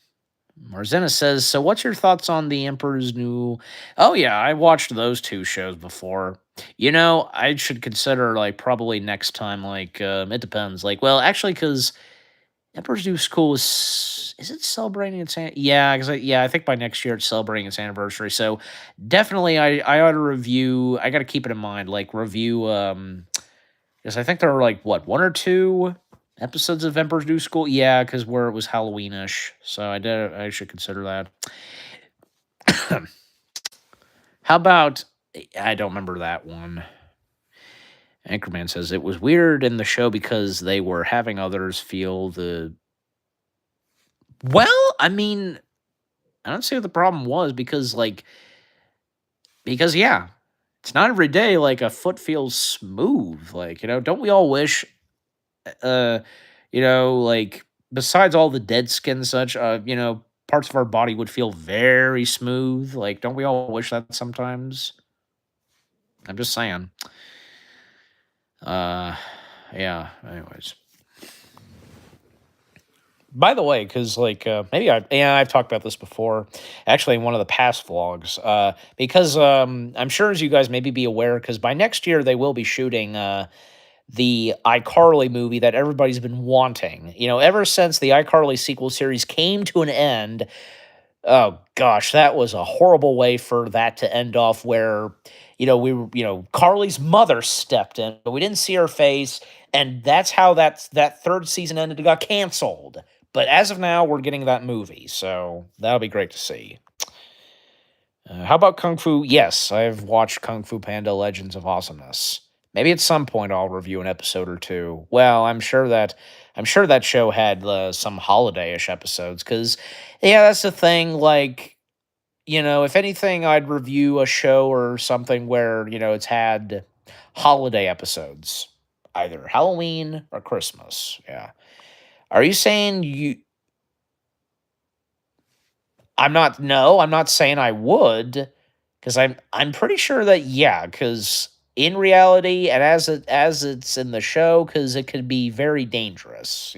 Marzena says, "So, what's your thoughts on the Emperor's New?" Oh yeah, I watched those two shows before. I should consider like probably next time. Like, it depends. Like, well, actually, because Emperor's New School is it celebrating its yeah, because I think by next year it's celebrating its anniversary. So definitely I ought to review. I got to keep it in mind, like review because I think there are like what one or two episodes of Emperor's New School. Yeah, because where it was Halloweenish, so I should consider that. How about I don't remember that one. Anchorman says it was weird in the show because they were having others feel the well. I mean, I don't see what the problem was because yeah, it's not every day like a foot feels smooth. Like, don't we all wish uh like besides all the dead skin and such, parts of our body would feel very smooth. Like, don't we all wish that sometimes? I'm just saying. Uh yeah, anyways. By the way, because like maybe I've talked about this before, actually in one of the past vlogs. Because I'm sure as you guys maybe be aware, because by next year they will be shooting the iCarly movie that everybody's been wanting. You know, ever since the iCarly sequel series came to an end. Oh gosh, that was a horrible way for that to end off where, Carly's mother stepped in, but we didn't see her face, and that's how that third season ended. It got canceled. But as of now, we're getting that movie, so that'll be great to see. How about Kung Fu? Yes, I've watched Kung Fu Panda Legends of Awesomeness. Maybe at some point I'll review an episode or two. Well, I'm sure that show had some holiday-ish episodes cuz yeah, that's the thing like, if anything I'd review a show or something where, it's had holiday episodes, either Halloween or Christmas. Yeah. Are you saying you I'm not no, I'm not saying I would, because I'm pretty sure that yeah, because in reality, and as it's in the show, because it could be very dangerous,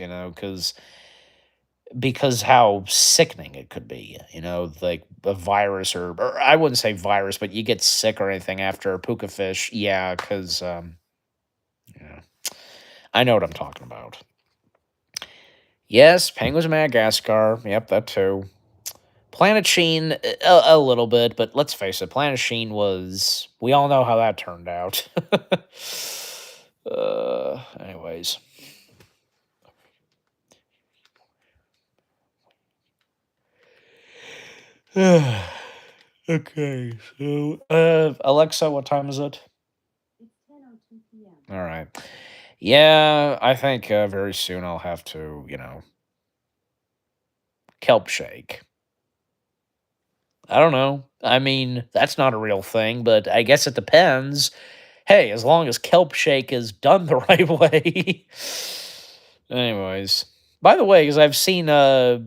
because how sickening it could be, like a virus or I wouldn't say virus, but you get sick or anything after a puka fish. Yeah, because yeah, I know what I'm talking about. Yes, Penguins of Madagascar. Yep, that too. Planet Sheen, a little bit, but let's face it, Planet Sheen was. We all know how that turned out. Anyways. Okay, so Alexa, what time is it? All right. Yeah, I think very soon I'll have to, kelp shake. I don't know. I mean, that's not a real thing, but I guess it depends. Hey, as long as kelp shake is done the right way. Anyways, by the way, because I've seen if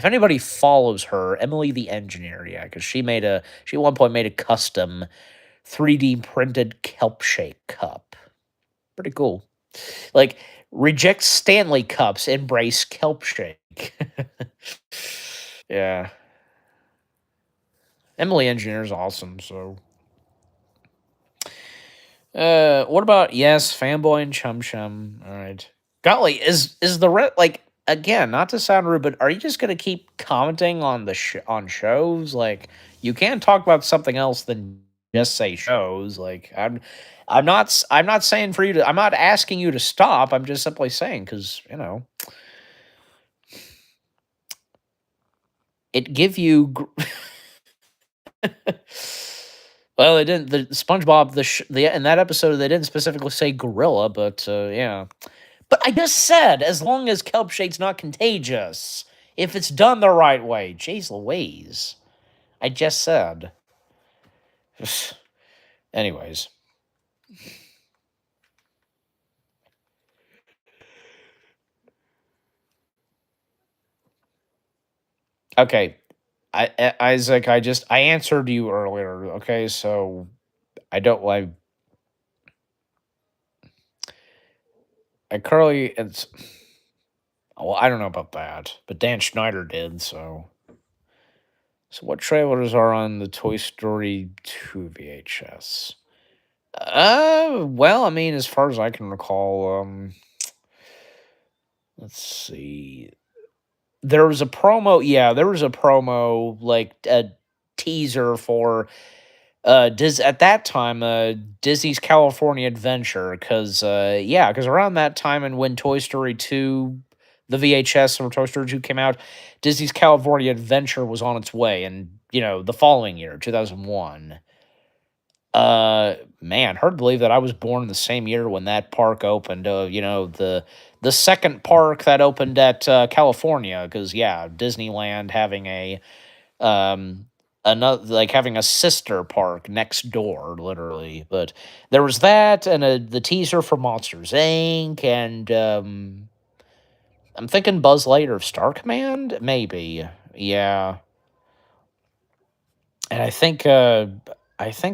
anybody follows her, Emily the Engineer, yeah, because she at one point made a custom 3D printed kelp shake cup. Pretty cool. Like reject Stanley cups, embrace kelp shake. Yeah. Emily Engineer is awesome, so what about yes, Fanboy and Chum Chum? All right. Golly, is the like again? Not to sound rude, but are you just gonna keep commenting on on shows? Like you can't talk about something else than just say shows. Like I'm not saying for you to. I'm not asking you to stop. I'm just simply saying because it give you. Well, they didn't. The SpongeBob the in that episode they didn't specifically say gorilla, but yeah. But I just said, as long as kelp shake's not contagious, if it's done the right way. Jeez Louise. I just said. Anyways. Okay. Isaac, I answered you earlier. Okay, so I don't like I currently it's well, I don't know about that, but Dan Schneider did, so what trailers are on the Toy Story 2 VHS? Well, I mean, as far as I can recall, let's see. There was a promo, yeah, there was a promo, like a teaser for at that time, Disney's California Adventure, because yeah, because around that time and when Toy Story 2, the VHS from Toy Story 2 came out, Disney's California Adventure was on its way, and the following year, 2001. Man, hard to believe that I was born the same year when that park opened. The second park that opened at California, because yeah, Disneyland having a another like having a sister park next door, literally. But there was that, and the teaser for Monsters Inc. and I'm thinking Buzz Lightyear of Star Command, maybe. Yeah, and I think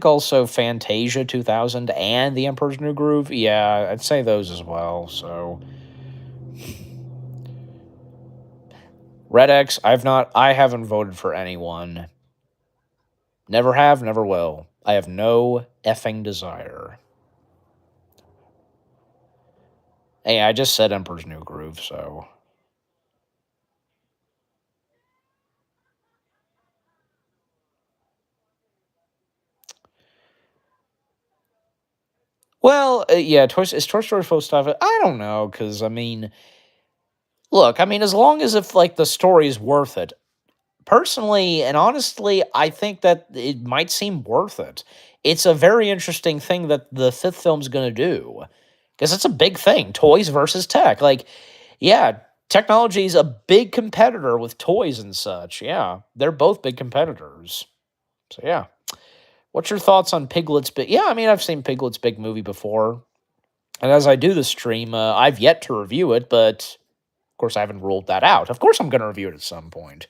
also Fantasia 2000 and The Emperor's New Groove. Yeah, I'd say those as well. So Red X, I haven't voted for anyone. Never have, never will. I have no effing desire. Hey, I just said Emperor's New Groove, so. Well, yeah, is Toy Story supposed to have it? I don't know, because, I mean, look, I mean, as long as if, like, the story's worth it. Personally and honestly, I think that it might seem worth it. It's a very interesting thing that the fifth film's gonna do, because it's a big thing, toys versus tech. Like, yeah, technology's a big competitor with toys and such. Yeah, they're both big competitors. So yeah, what's your thoughts on Piglet's Big? Yeah, I mean, I've seen Piglet's Big Movie before, and as I do the stream, I've yet to review it, but of course I haven't ruled that out. Of course, I'm gonna review it at some point.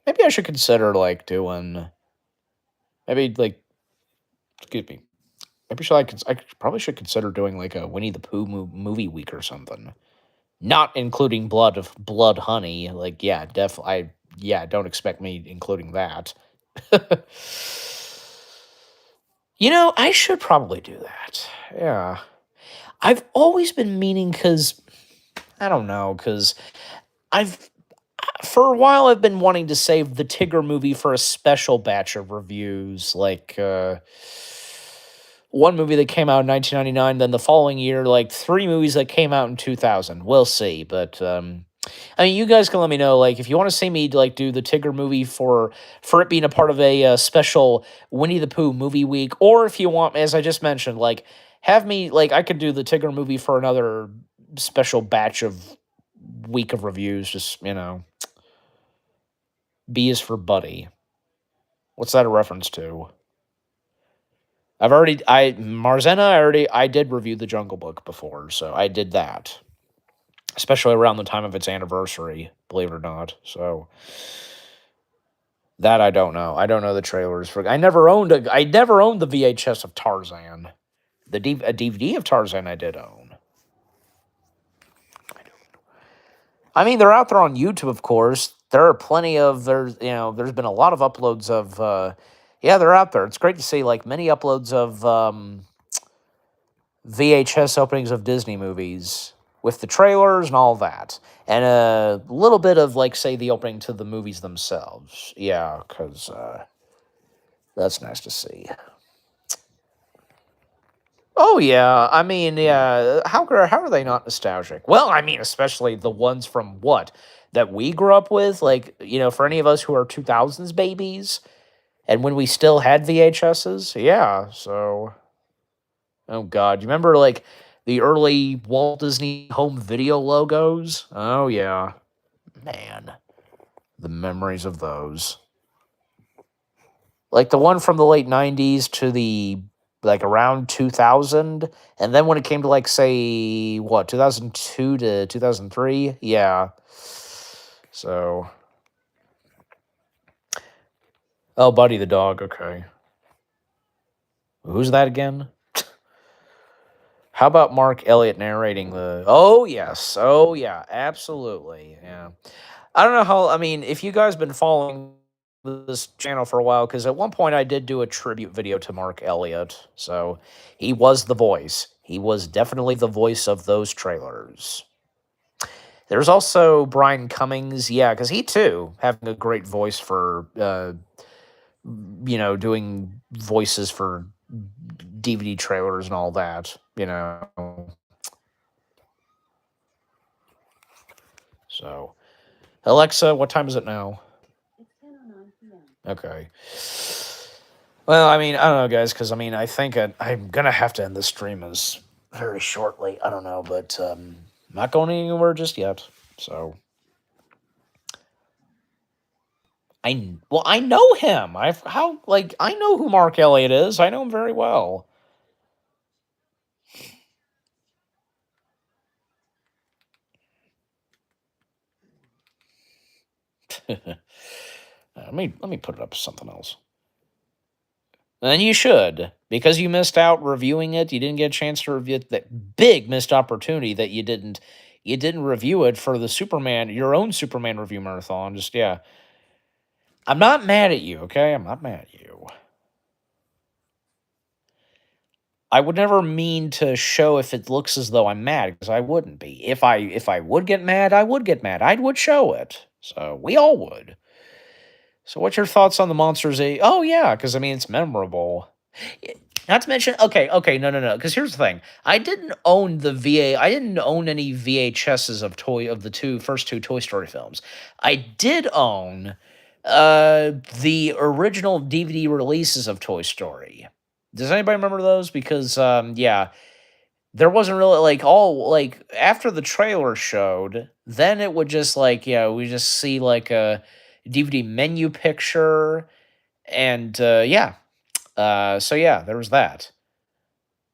Maybe I should consider like doing maybe like excuse me. Maybe I probably should consider doing like a Winnie the Pooh movie week or something. Not including Blood Honey. Like yeah, don't expect me including that. I should probably do that. Yeah. I've always been meaning cuz I don't know cuz I've for a while I've been wanting to save the Tigger movie for a special batch of reviews, like one movie that came out in 1999, then the following year, like three movies that came out in 2000. We'll see, but I mean, you guys can let me know, like, if you want to see me like do the Tigger movie for it being a part of a special Winnie the Pooh movie week, or if you want, as I just mentioned, like have me like I could do the Tigger movie for another special batch of week of reviews. Just B is for Buddy. What's that a reference to? I did review the Jungle Book before, so I did that. Especially around the time of its anniversary, believe it or not. So that I don't know. I don't know the trailers for. I never owned the VHS of Tarzan. A DVD of Tarzan I did own. I mean, they're out there on YouTube, of course. There are plenty of there's been a lot of uploads of they're out there. It's great to see like many uploads of VHS openings of Disney movies with the trailers and all that. And a little bit of like say the opening to the movies themselves. Yeah, cuz that's nice to see. Oh yeah, I mean, yeah. How are they not nostalgic? Well, I mean, especially the ones from what that we grew up with. Like, for any of us who are 2000s babies, and when we still had VHSs. Yeah. So, oh god, you remember like the early Walt Disney Home Video logos? Oh yeah, man, the memories of those. Like the one from the late 90s to the like around 2000, and then when it came to like say what 2002 to 2003, yeah. So, oh, Buddy the dog. Okay, who's that again? How about Mark Elliott narrating the? Oh yes, oh yeah, absolutely, yeah. I don't know how. I mean, if you guys been following this channel for a while, because at one point I did do a tribute video to Mark Elliott, so he was the voice. He was definitely the voice of those trailers. There's also Brian Cummings, yeah, because he too having a great voice for, doing voices for DVD trailers and all that, So, Alexa, what time is it now? It's 10:09 p.m. Okay. Well, I mean, I don't know, guys, because I mean, I think I'm gonna have to end the stream as very shortly. I don't know, but not going anywhere just yet. So, I know him. I know who Mark Elliott is. I know him very well. let me put it up to something else. And you should, because you missed out reviewing it. You didn't get a chance to review it, that big missed opportunity that you didn't, you didn't review it for the Superman, your own Superman review marathon. Just yeah, I'm not mad at you. Okay, I'm not mad at you. I would never mean to show if it looks as though I'm mad because I wouldn't be. If I would get mad, I would get mad. I would show it. So we all would. So what's your thoughts on the Monsters A? Oh yeah, because I mean it's memorable. Y- Not to mention, okay, no. Because here's the thing: I didn't own the VA. I didn't own any VHSs of the first two Toy Story films. I did own the original DVD releases of Toy Story. Does anybody remember those? Because yeah, there wasn't really like all like after the trailer showed, then it would just like yeah, we just see like a DVD menu picture and yeah. So yeah, there was that.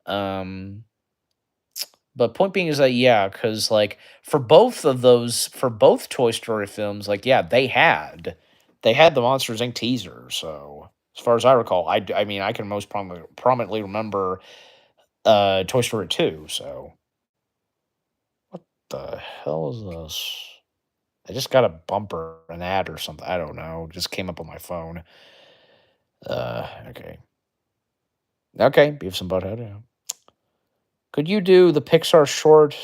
Um but point being is that yeah, cuz like for both Toy Story films like yeah, they had the Monsters Inc teaser, so as far as I recall, I mean I can most prominently remember Toy Story 2, so the hell is this? I just got a bumper, an ad or something. I don't know. It just came up on my phone. Okay. Okay, Beavis and Butthead. Yeah. Could you do the Pixar short?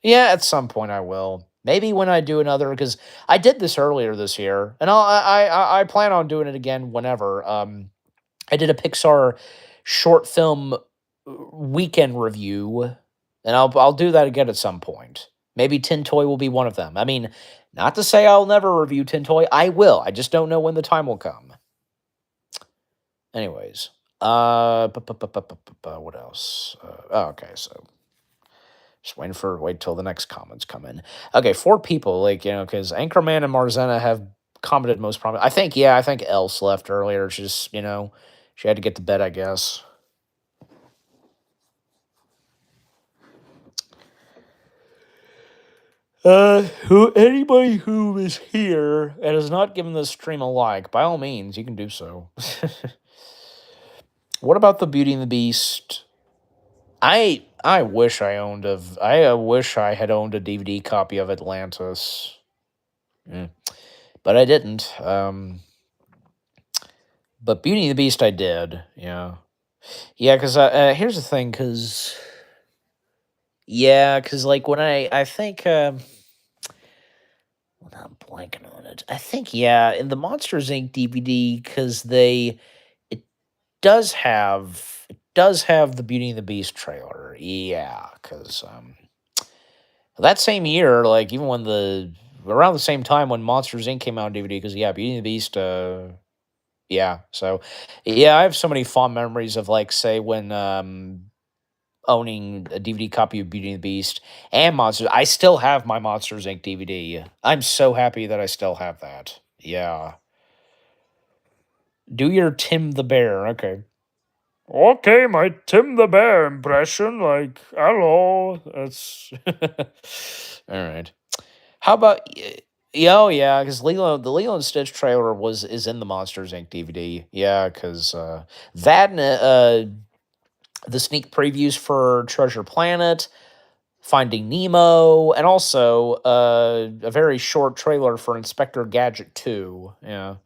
Yeah, at some point I will. Maybe when I do another, because I did this earlier this year, and I plan on doing it again whenever. I did a Pixar short film weekend review, and I'll do that again at some point. Maybe Tin Toy will be one of them. I mean, not to say I'll never review Tin Toy. I will. I just don't know when the time will come. Anyways, what else? Oh, okay, so just wait till the next comments come in. Okay, 4 people, like because Anchorman and Marzena have commented most prominent. I think Else left earlier. She had to get to bed, I guess. Anybody who is here and has not given this stream a like, by all means, you can do so. What about the Beauty and the Beast? I wish I wish I had owned a DVD copy of Atlantis. But I didn't. But Beauty and the Beast I did. Yeah. Yeah, cuz here's the thing cuz like when I think well, I'm blanking on it. I think yeah, in the Monsters Inc. DVD because it it does have the Beauty and the Beast trailer. Yeah, because that same year, like even when around the same time when Monsters Inc. came out on DVD, because yeah, Beauty and the Beast. Yeah, so yeah, I have so many fond memories of like say when owning a DVD copy of Beauty and the Beast and Monsters. I still have my Monsters Inc. DVD. I'm so happy that I still have that. Yeah. Do your Tim the Bear. Okay. Okay, my Tim the Bear impression. Like, hello. That's all right. How about yeah, oh yeah, because the Lilo and Stitch trailer is in the Monsters Inc. DVD. Yeah, because that and the sneak previews for Treasure Planet, Finding Nemo, and also a very short trailer for Inspector Gadget 2. Yeah.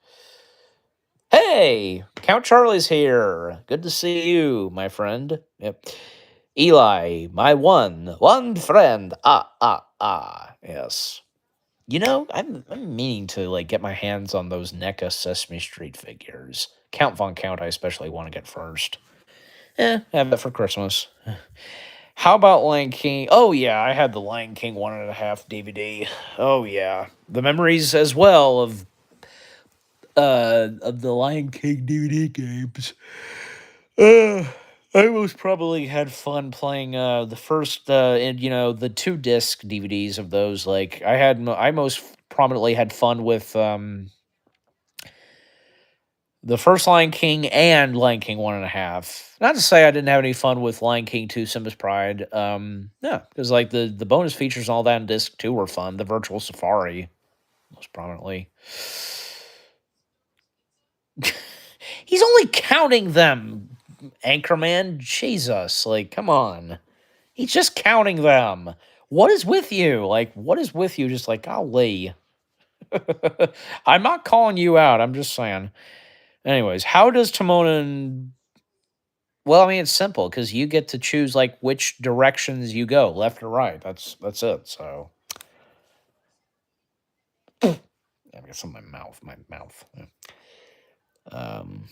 Hey, Count Charlie's here. Good to see you, my friend. Yep. Eli, my one friend. Yes. I'm meaning to like get my hands on those NECA Sesame Street figures. Count Von Count, I especially want to get first. Have that for Christmas. How about Lion King? Oh yeah, I had the Lion King 1.5 DVD. Oh yeah, the memories as well of the Lion King DVD games. Uh, I most probably had fun playing the first and the 2 disc DVDs of those. Like I most prominently had fun with the first Lion King and Lion King 1.5. Not to say I didn't have any fun with Lion King 2 Simba's Pride. Yeah, because like the bonus features and all that in disc 2 were fun. The virtual safari, most prominently. He's only counting them, Anchorman. Jesus, like, come on. He's just counting them. What is with you? Like, what is with you? Just like, golly. I'm not calling you out. I'm just saying. Anyways, how does Timon? Well, I mean, it's simple because you get to choose like which directions you go, left or right. That's it. So, I got some in my mouth. My mouth. Yeah. Um,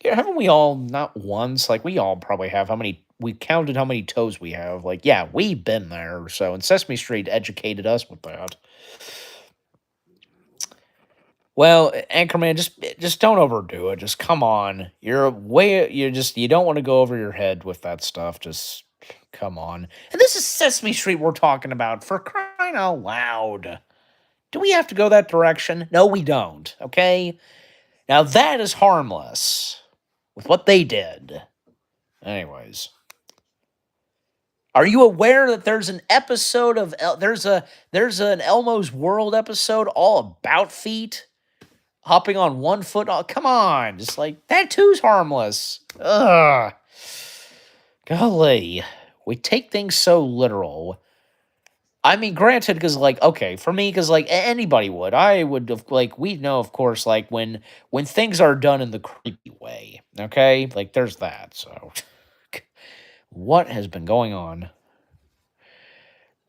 yeah, haven't we all not once? Like we all probably have. How many? We counted how many toes we have. Like, yeah, we've been there. So, and Sesame Street educated us with that. Well, Anchorman, just don't overdo it. Just come on. You don't want to go over your head with that stuff. Just come on. And this is Sesame Street we're talking about for crying out loud. Do we have to go that direction? No, we don't. Okay? Now that is harmless with what they did. Anyways, are you aware that there's an episode of there's an Elmo's World episode all about feet? Hopping on one foot. Oh, come on. Just like that too's harmless. Ugh. Golly. We take things so literal. I mean, granted, because like, okay, for me, because like anybody would, I would have like we know, of course, like when things are done in the creepy way. Okay, like there's that. So, what has been going on?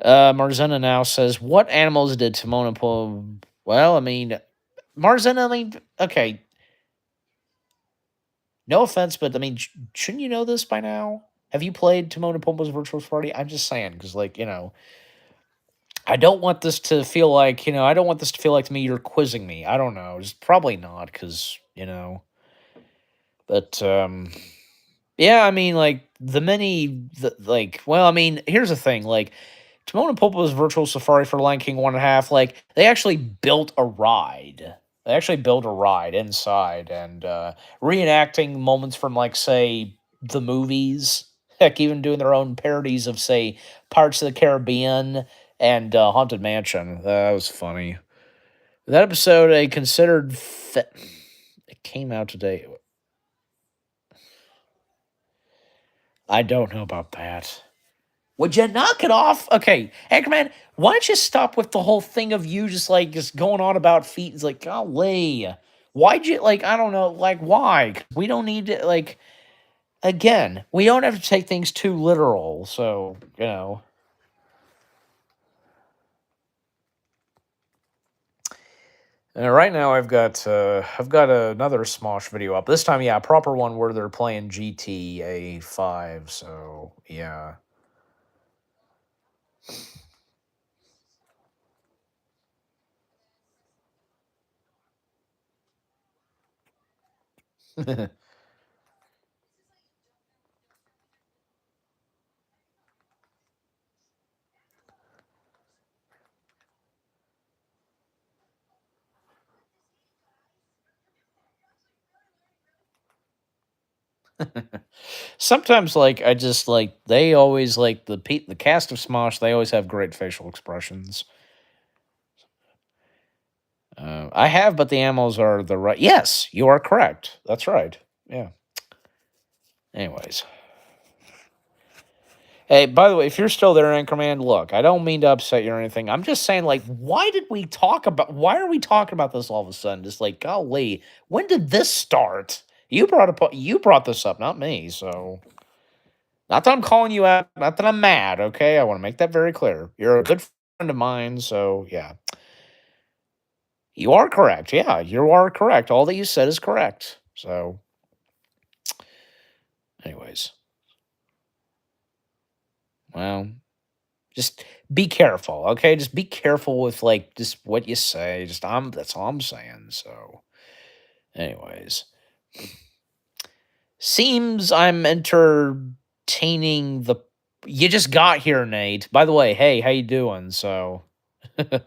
Marzena now says, "What animals did Timon and Pumbaa?" Well, I mean, Marzena. I mean, okay, no offense, but I mean, shouldn't you know this by now? Have you played Timon and Pumbaa's Virtual Party? I'm just saying, because, like, I don't want this to feel like, I don't want this to feel like to me you're quizzing me. I don't know. Just probably not, because, but, yeah, I mean, like, well, I mean, here's the thing, like, Timon and Pumbaa's Virtual Safari for Lion King 1.5, like, they actually built a ride. They actually built a ride inside and reenacting moments from, like, say, the movies. Heck, even doing their own parodies of, say, Pirates of the Caribbean and Haunted Mansion. That was funny. That episode, a considered. It came out today. I don't know about that. Would you knock it off? Okay, Anchorman, why don't you stop with the whole thing of you just going on about feet? It's like, golly. Why'd you, like, I don't know, like, why? We don't need to, like, again, we don't have to take things too literal, so, right now I've got another Smosh video up. This time, yeah, a proper one where they're playing GTA 5, so, yeah. Sometimes, like, I just like they always like the cast of Smosh. They always have great facial expressions. I have, but the ammos are the right. Yes, you are correct. That's right. Yeah. Anyways, hey, by the way, if you're still there, Anchorman, look, I don't mean to upset you or anything. I'm just saying, like, why did we talk about? Why are we talking about this all of a sudden? Just like, golly, when did this start? You brought this up, not me. So, not that I'm calling you out, not that I'm mad. Okay, I want to make that very clear. You're a good friend of mine, so yeah, you are correct. Yeah, you are correct. All that you said is correct. So, anyways, well, just be careful, okay? Just be careful with like just what you say. Just that's all I'm saying. So, anyways, seems I'm entertaining the. You just got here, Nate. By the way, hey, how you doing? So, yeah,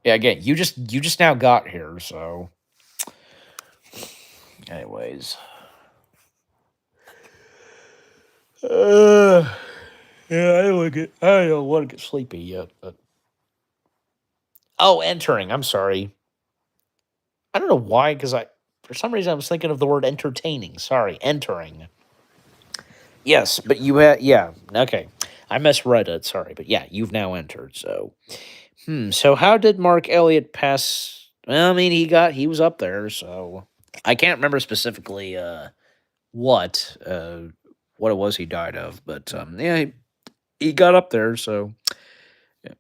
again, you just now got here. So, anyways, uh, yeah, I don't want to get sleepy yet. But oh, entering. I'm sorry. I don't know why, because I For some reason, I was thinking of the word entertaining. Sorry, entering. Yes, but you had, yeah, okay. I misread it, sorry, but yeah, you've now entered, so. So how did Mark Elliott pass? Well, I mean, he was up there, so. I can't remember specifically, what, what it was he died of, but, yeah, he got up there, so. Yeah.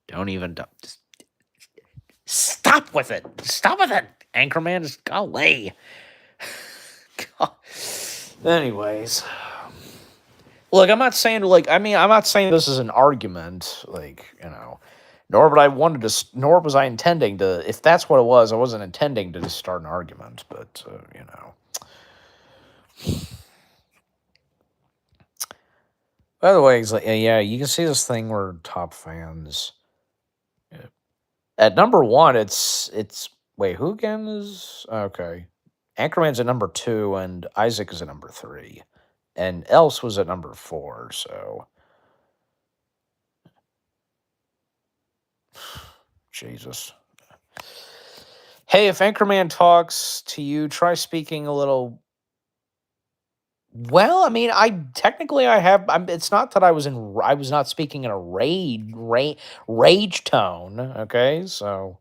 Don't even, just stop with it! Stop with it! Anchorman, just go away. God. Anyways. Look, I'm not saying I'm not saying this is an argument, nor would I wanted to, nor was I intending to. If that's what it was, I wasn't intending to just start an argument. But By the way, yeah, you can see this thing where top fans. Yeah. At number one, it's wait, who again is okay? Anchorman's at number two, and Isaac is at number three, and Else was at number four. So. Jesus. Hey, if Anchorman talks to you, try speaking a little. Well, I mean, I have. It's not that I was not speaking in a rage tone. Okay, so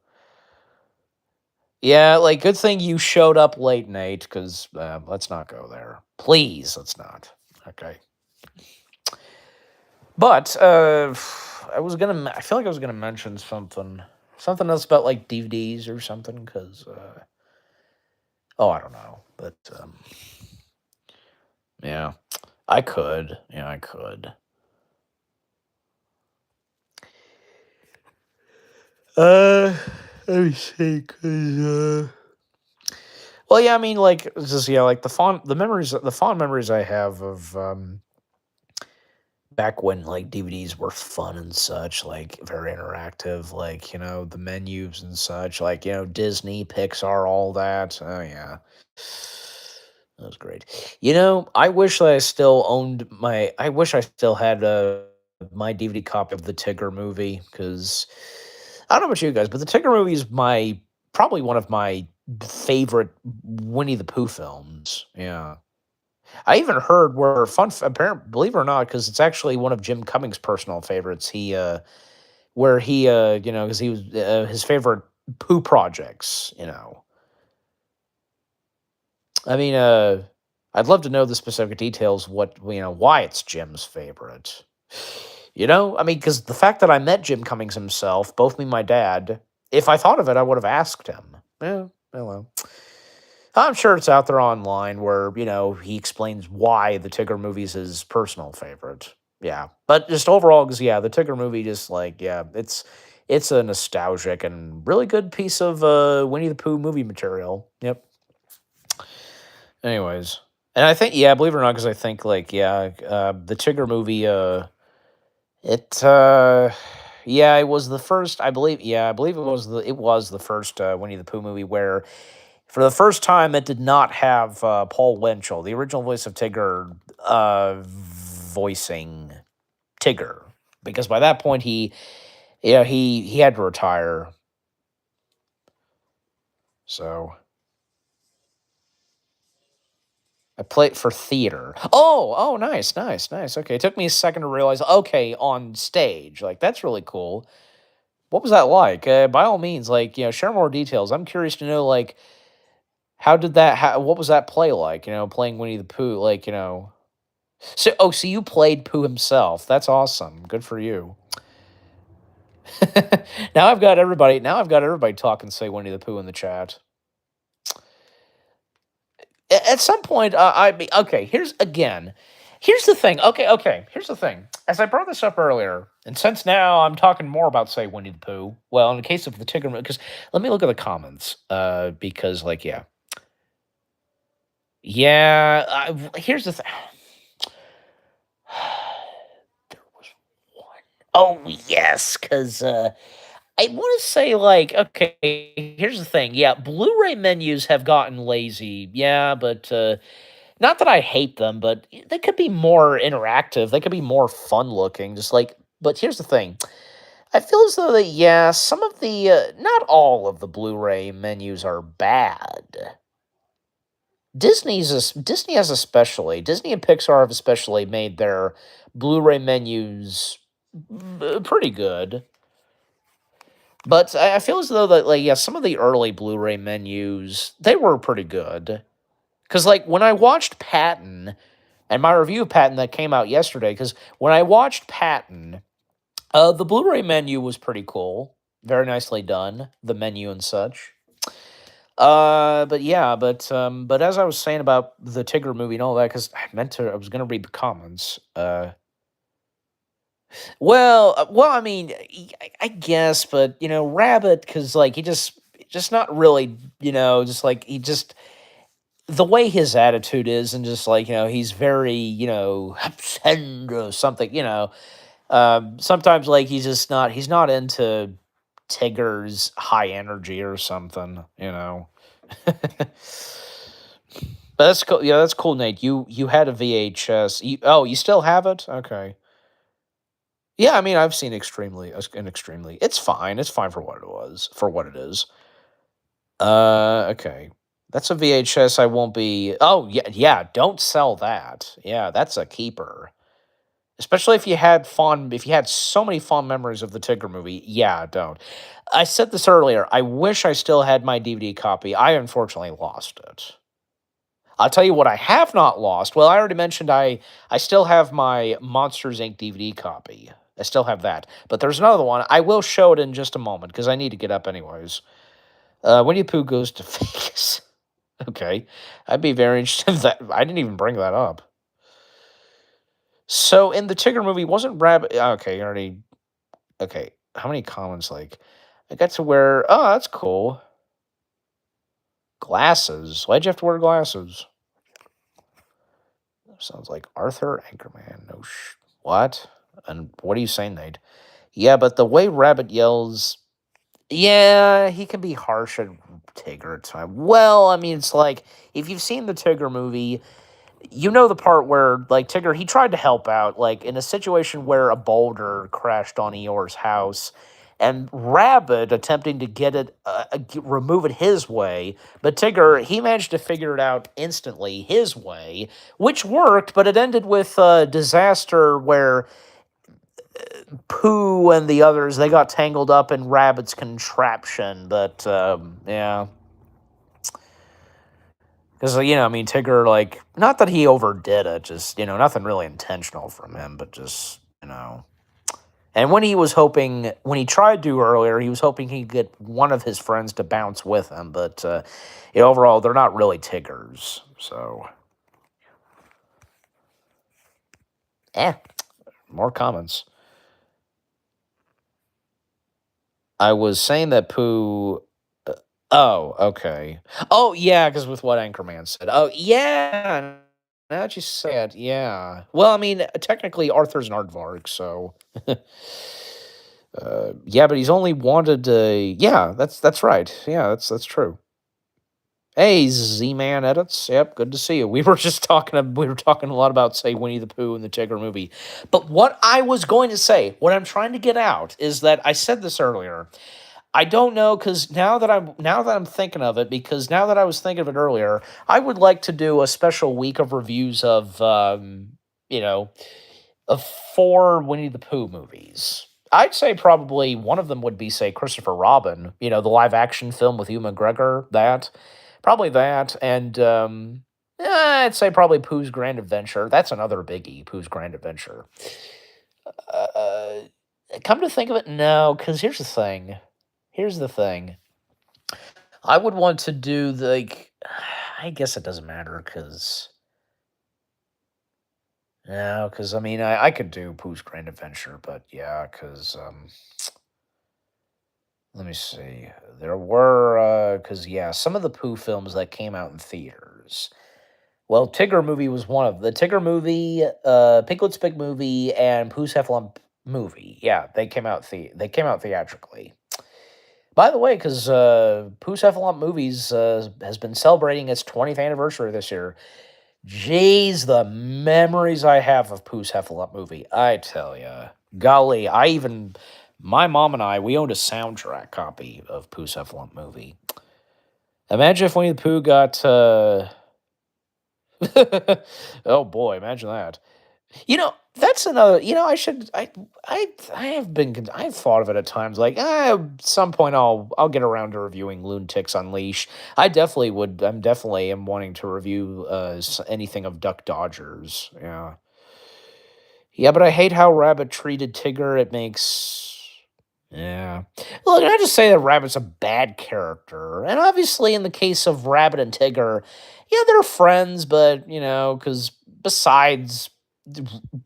yeah, like good thing you showed up late, Nate. Because let's not go there, please. Let's not. Okay, but I feel like I was gonna mention something else about like DVDs or something. Because oh, I don't know, but yeah, I could. Yeah, I could. Uh, Let me see, well, yeah, I mean, like, it's just yeah, like the fond memories I have of back when like DVDs were fun and such, like very interactive, like the menus and such, like Disney, Pixar, all that. Oh yeah, that was great. I wish that I still owned my. I wish I still had my DVD copy of the Tigger movie because I don't know about you guys, but the Tigger movie is my probably one of my favorite Winnie the Pooh films. Yeah. I even heard where apparent believe it or not, because it's actually one of Jim Cummings' personal favorites. Where he because he was his favorite Pooh projects. I mean, I'd love to know the specific details. What why it's Jim's favorite. I mean, because the fact that I met Jim Cummings himself, both me and my dad, if I thought of it, I would have asked him. Yeah, well. I'm sure it's out there online where, he explains why the Tigger movie is his personal favorite. Yeah. But just overall, because, yeah, the Tigger movie just like, yeah, it's a nostalgic and really good piece of Winnie the Pooh movie material. Yep. Anyways. And I think, yeah, believe it or not, because I think, like, yeah, the Tigger movie, it, yeah, it was the first, I believe it was the first Winnie the Pooh movie where for the first time, it did not have Paul Winchell, the original voice of Tigger, voicing Tigger, because by that point he had to retire. So I played for theater. Oh, nice, nice, nice. Okay, it took me a second to realize. Okay, on stage, like that's really cool. What was that like? By all means, like share more details. I'm curious to know, like, what was that play like? Playing Winnie the Pooh, like so you played Pooh himself. That's awesome. Good for you. Now I've got everybody talking say Winnie the Pooh in the chat. At some point, okay. Here's the thing. Okay. Here's the thing. As I brought this up earlier, and since now I'm talking more about say Winnie the Pooh. Well, in the case of the Tigger, because let me look at the comments. Because like here's the thing. There was one. Oh yes, because I want to say like okay. Here's the thing. Yeah, Blu-ray menus have gotten lazy. Yeah, but not that I hate them, but they could be more interactive. They could be more fun looking. Just like, but here's the thing. I feel as though that, yeah, some of the, not all of the Blu-ray menus are bad. Disney has especially Disney and Pixar have especially made their Blu-ray menus pretty good. But I feel as though that, like, yeah, some of the early Blu-ray menus, they were pretty good. Because, like, when I watched Patton, and my review of Patton that came out yesterday, because when I watched Patton, the Blu-ray menu was pretty cool. Very nicely done, the menu and such. But yeah, but as I was saying about the Tigger movie and all that, because I was gonna read the comments. Well, I mean, I guess, but Rabbit, because like just not really, just like he just the way his attitude is, and just like he's very upset or something. Sometimes like he's not into Tigger's high energy or something. But that's cool. Yeah, that's cool, Nate. You had a VHS. You still have it? Okay. Yeah, I mean, I've seen Extremely. It's fine. It's fine for what it was, for what it is. Okay. That's a VHS I won't be. Oh, yeah, yeah, don't sell that. Yeah, that's a keeper. Especially if you had so many fond memories of the Tigger movie. Yeah, don't. I said this earlier. I wish I still had my DVD copy. I unfortunately lost it. I'll tell you what I have not lost. Well, I already mentioned I still have my Monsters Inc. DVD copy. I still have that. But there's another one. I will show it in just a moment because I need to get up anyways. Winnie the Pooh goes to Vegas. Okay. I'd be very interested in that. I didn't even bring that up. So in the Tigger movie, wasn't Rabbit okay, you already okay. How many comments like I got to wear that's cool. Glasses. Why'd you have to wear glasses? Sounds like Arthur Anchorman. No what? And what are you saying, Nate? Yeah, but the way Rabbit yells, yeah, he can be harsh at Tigger at times. Well, I mean, it's like if you've seen the Tigger movie, you know the part where like Tigger he tried to help out, like in a situation where a boulder crashed on Eeyore's house, and Rabbit attempting to remove it his way, but Tigger he managed to figure it out instantly his way, which worked, but it ended with a disaster where Pooh and the others they got tangled up in Rabbit's contraption. But yeah. Because, I mean, Tigger, like, not that he overdid it, just, nothing really intentional from him, but just. And when he tried to earlier, he was hoping he'd get one of his friends to bounce with him, but overall, they're not really Tiggers, so. More comments. I was saying that Pooh. Oh, okay. Oh, yeah, because with what Anchorman said. Oh, yeah. Now that you say it, yeah. Well, I mean, technically, Arthur's an aardvark, so. Yeah, but he's only wanted. Yeah, that's right. Yeah, that's true. Hey, Z-Man edits. Yep, good to see you. We were talking a lot about say Winnie the Pooh and the Tigger movie, but what I was going to say, what I'm trying to get out is that I said this earlier. I don't know because now that I'm thinking of it, because now that I was thinking of it earlier, I would like to do a special week of reviews of you know of 4 Winnie the Pooh movies. I'd say probably one of them would be say Christopher Robin, the live action film with Hugh McGregor. Probably that, and I'd say probably Pooh's Grand Adventure. That's another biggie, Pooh's Grand Adventure. Uh, Come to think of it, no, because here's the thing. Here's the thing. I would want to do like, I guess it doesn't matter because no, because I mean I could do Pooh's Grand Adventure, but yeah, because let me see. There were because yeah, some of the Pooh films that came out in theaters. Well, Tigger movie was one of the Tigger movie, Piglet's Big Movie, and Pooh's Heffalump movie. Yeah, they came out theatrically. By the way, because Pooh's Heffalump Movies has been celebrating its 20th anniversary this year. Jeez, the memories I have of Pooh's Heffalump movie. I tell ya. Golly, I even My mom and I, we owned a soundtrack copy of Pooh's Effluent movie. Imagine if Winnie the Pooh got. Oh boy, imagine that. That's another. I should. I have been. I've thought of it at times. Like, at some point, I'll get around to reviewing Lunatics Unleashed. I definitely would. I'm definitely am wanting to review anything of Duck Dodgers. Yeah, yeah. But I hate how Rabbit treated Tigger. It makes. Yeah. Look, I just say that Rabbit's a bad character, and obviously, in the case of Rabbit and Tigger, yeah, they're friends, but because besides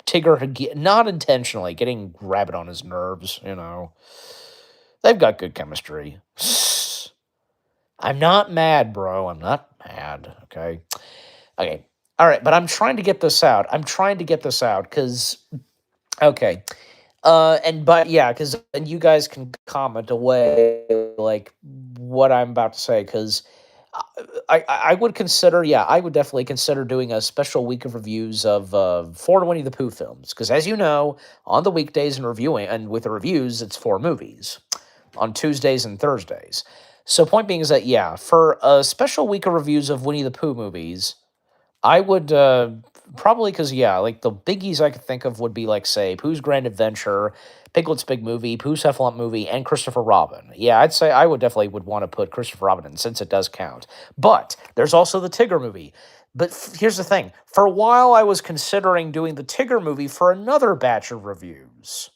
Tigger not intentionally getting Rabbit on his nerves. They've got good chemistry. I'm not mad, bro. I'm not mad. Okay. Okay. All right. But I'm trying to get this out. Because, okay. And but yeah, because and you guys can comment away like what I'm about to say, because I would consider, yeah, I would definitely consider doing a special week of reviews of four Winnie the Pooh films, because as you know, on the weekdays and reviewing and with the reviews, it's four movies on Tuesdays and Thursdays. So point being is that, yeah, for a special week of reviews of Winnie the Pooh movies, I would probably, because yeah, like the biggies I could think of would be like, say, Pooh's Grand Adventure, Piglet's Big Movie, Pooh's Heffalump Movie, and Christopher Robin. Yeah, I'd say I would definitely would want to put Christopher Robin in, since it does count. But there's also the Tigger movie. But here's the thing: for a while, I was considering doing the Tigger movie for another batch of reviews.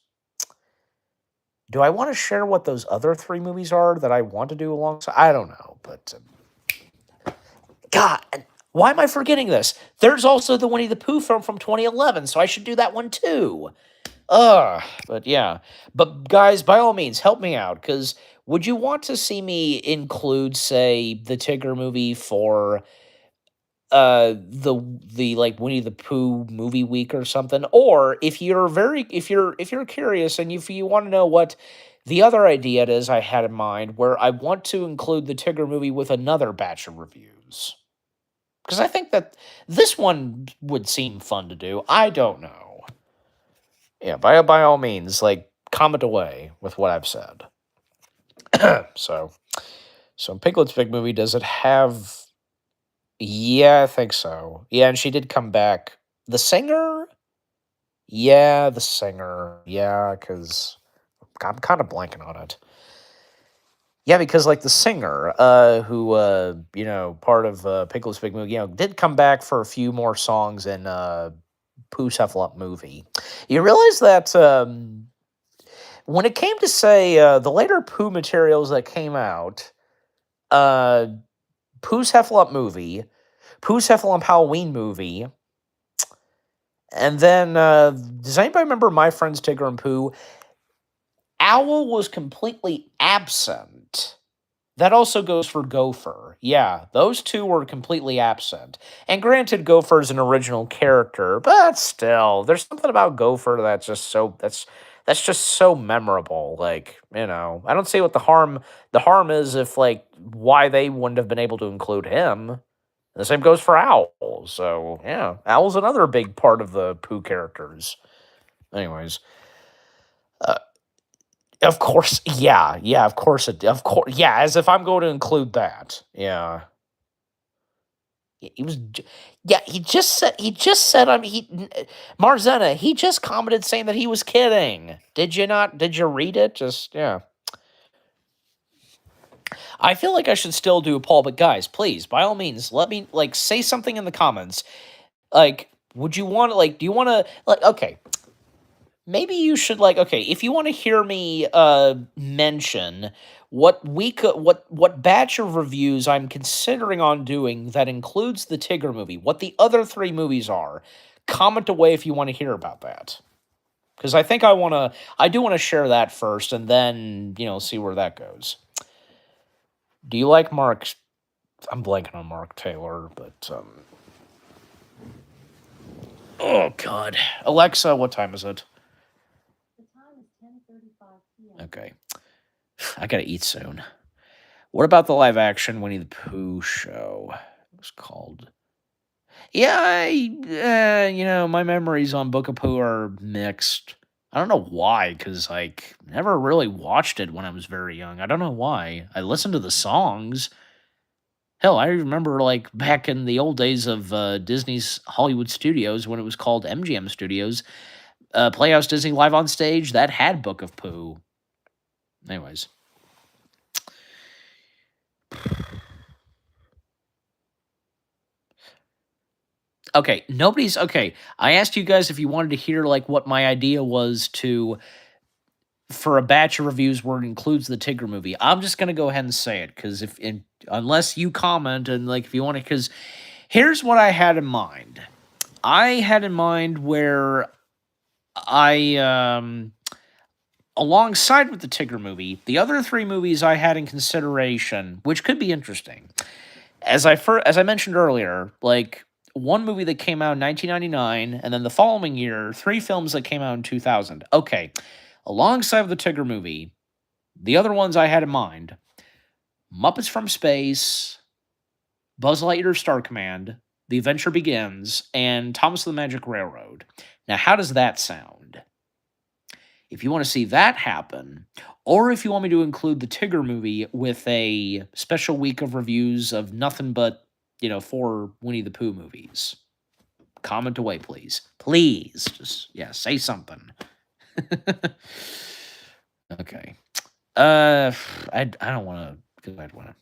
Do I want to share what those other three movies are that I want to do alongside? I don't know, but God, why am I forgetting this? There's also the Winnie the Pooh film from 2011, so I should do that one too. But yeah. But guys, by all means, help me out, because would you want to see me include, say, the Tigger movie for the like Winnie the Pooh movie week or something? Or if you're curious and if you want to know what the other idea it is I had in mind, where I want to include the Tigger movie with another batch of reviews. Because I think that this one would seem fun to do. I don't know. Yeah, by all means, like, comment away with what I've said. so Piglet's Big Movie, does it have? Yeah, I think so. Yeah, and she did come back. The singer? Yeah, the singer. Yeah, because I'm kind of blanking on it. Yeah, because like the singer, who part of Piglet's Big Movie, did come back for a few more songs in Pooh's Heffalump movie. You realize that when it came to, say, the later Pooh materials that came out, uh, Pooh's Heffalump movie, Pooh's Heffalump Halloween movie, and then does anybody remember My Friends Tigger and Pooh? Owl was completely absent. That also goes for Gopher. Yeah, those two were completely absent. And granted, Gopher's an original character, but still, there's something about Gopher that's just so memorable. Like, I don't see what the harm is, if like why they wouldn't have been able to include him. The same goes for Owl. So yeah, Owl's another big part of the Pooh characters. Anyways, uh, of course, yeah, of course, yeah, as if I'm going to include that. Yeah. He was yeah, he just said, Marzena, he just commented saying that he was kidding. Did you not? Did you read it? Just, yeah. I feel like I should still do a poll, but guys, please, by all means, let me, like, say something in the comments. Like, would you want to, like, do you want to, like, okay, maybe you should, like, okay, if you want to hear me mention what batch of reviews I'm considering on doing that includes the Tigger movie, what the other three movies are, comment away if you want to hear about that. Because I do want to share that first, and then, see where that goes. Do you like Mark? I'm blanking on Mark Taylor, but oh God, Alexa, what time is it? Okay, I gotta eat soon. What about the live action Winnie the Pooh show? It was called. Yeah, my memories on Book of Pooh are mixed. I don't know why, because like never really watched it when I was very young. I don't know why. I listened to the songs. Hell, I remember like back in the old days of Disney's Hollywood Studios when it was called MGM Studios, Playhouse Disney Live on Stage that had Book of Pooh. Anyways, okay, nobody's okay. I asked you guys if you wanted to hear like what my idea was to for a batch of reviews where it includes the Tigger movie. I'm just gonna go ahead and say it because unless you comment and like if you want to, because here's what I had in mind. I had in mind where I alongside with the Tigger movie, the other three movies I had in consideration, which could be interesting. As I mentioned earlier, like one movie that came out in 1999, and then the following year, three films that came out in 2000. Okay, alongside of the Tigger movie, the other ones I had in mind: Muppets from Space, Buzz Lightyear Star Command, The Adventure Begins, and Thomas the Magic Railroad. Now, how does that sound? If you want to see that happen, or if you want me to include the Tigger movie with a special week of reviews of nothing but, 4 Winnie the Pooh movies, comment away, please. Please. Just, yeah, say something. Okay. I don't want to, because I'd want to.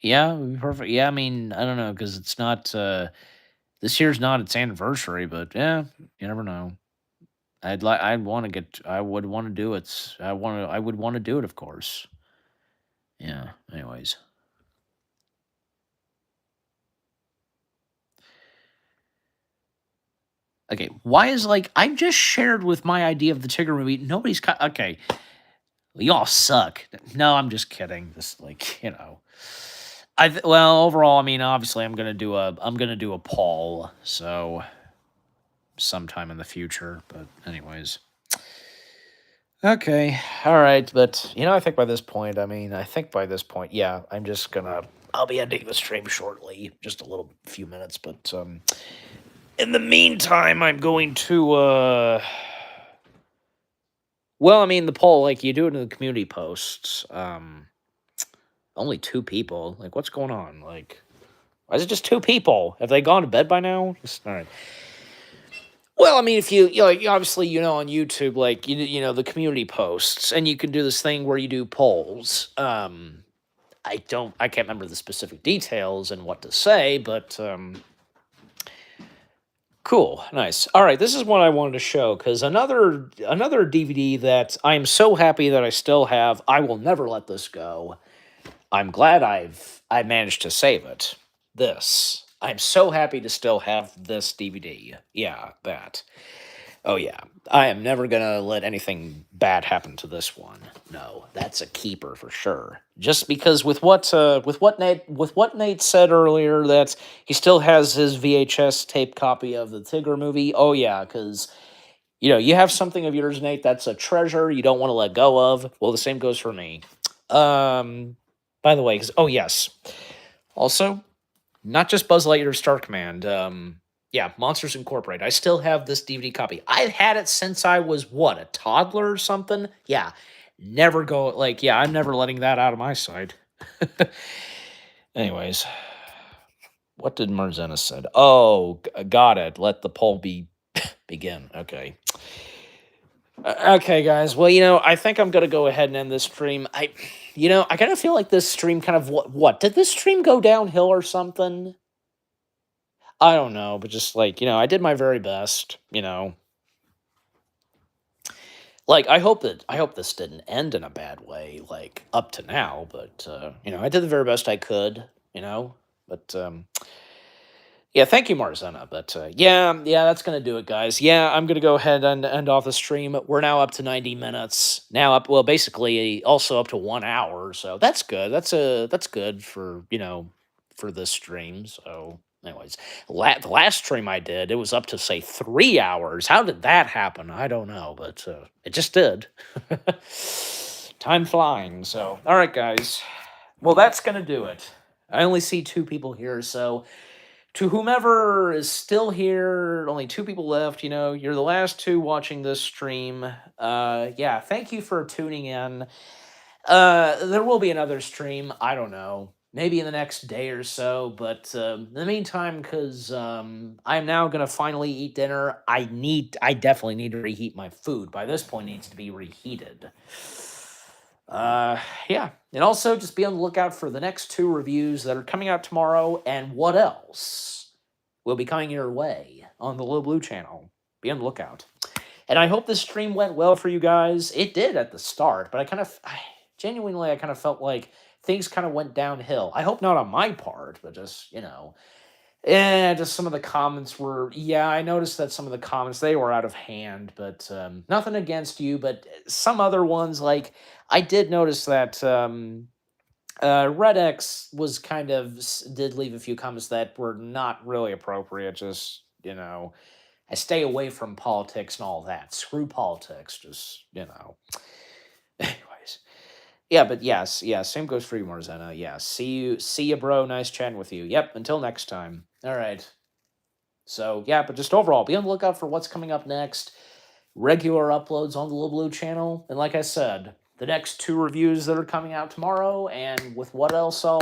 Yeah, it would be perfect. Yeah, I mean, I don't know, because it's not, this year's not its anniversary, but yeah, you never know. I would want to do it. I would want to do it, of course. Yeah, anyways. Okay, why is like I just shared with my idea of the Tigger movie. Okay. Well, y'all suck. No, I'm just kidding. This like, well, overall, I mean, obviously I'm going to do a poll, so sometime in the future, but anyways. Okay. All right. But, I think by this point, yeah, I'll be ending the stream shortly, just a little few minutes. But, in the meantime, I'm going to, well, I mean, the poll, like, you do it in the community posts. Only two people. Like, what's going on? Like, why is it just two people? Have they gone to bed by now? All right. Well, I mean, if like, obviously, on YouTube, like, the community posts, and you can do this thing where you do polls. I can't remember the specific details and what to say, but, cool, nice. All right, this is what I wanted to show, because another DVD that I'm so happy that I still have, I will never let this go. I'm glad I managed to save it. This. I'm so happy to still have this DVD. Yeah, that. Oh yeah, I am never gonna let anything bad happen to this one. No, that's a keeper for sure. Just because with what Nate said earlier that he still has his VHS tape copy of the Tigger movie. Oh yeah, because you have something of yours, Nate. That's a treasure you don't want to let go of. Well, the same goes for me. By the way, oh yes, also not just Buzz Lightyear Star Command. Yeah, Monsters Incorporated. I still have this DVD copy. I've had it since I was what, a toddler or something? Yeah. I'm never letting that out of my sight. Anyways, what did Marzena said? Oh, got it. Let the poll begin. Okay. Okay, guys. Well, I think I'm gonna go ahead and end this stream. I kind of feel like this stream kind of what? Did this stream go downhill or something? I don't know, but just like, I did my very best. Like I hope this didn't end in a bad way, like up to now, but I did the very best I could. But yeah, thank you, Marzena. But yeah, that's gonna do it, guys. Yeah, I'm gonna go ahead and end off the stream. We're now up to 90 minutes. Now up, well, basically also up to 1 hour. So that's good. That's good for this stream. So, anyways, the last stream I did, it was up to say 3 hours. How did that happen? I don't know, but it just did. Time flying. So, all right, guys. Well, that's gonna do it. I only see two people here, so To whomever is still here, only 2 people left, you're the last 2 watching this stream. Yeah, thank you for tuning in. There will be another stream, I don't know, maybe in the next day or so, but, in the meantime, because I'm now gonna finally eat dinner, I definitely need to reheat my food. By this point, it needs to be reheated. Yeah, and also just be on the lookout for the next 2 reviews that are coming out tomorrow, and what else will be coming your way on the Low Blue channel. Be on the lookout. And I hope this stream went well for you guys. It did at the start, but genuinely, I kind of felt like things kind of went downhill. I hope not on my part, but just, just some of the comments were, yeah, I noticed that some of the comments, they were out of hand, but nothing against you, but some other ones, like, I did notice that Red X was did leave a few comments that were not really appropriate, just, I stay away from politics and all that. Screw politics, just, Anyways. Yeah, but yes, yeah, same goes for you, Marzena. Yeah, see you, bro. Nice chatting with you. Yep, until next time. All right. So, yeah, but just overall, be on the lookout for what's coming up next. Regular uploads on the Little Blue channel. And like I said, the next 2 reviews that are coming out tomorrow, and with whatever else I'll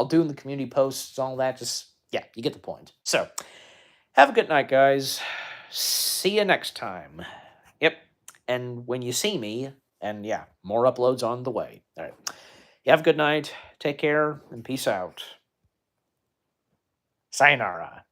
do in the community posts, all that, just, yeah, you get the point. So, have a good night, guys. See you next time. Yep. And when you see me, and yeah, more uploads on the way. All right. You have a good night. Take care, and peace out. Sayonara.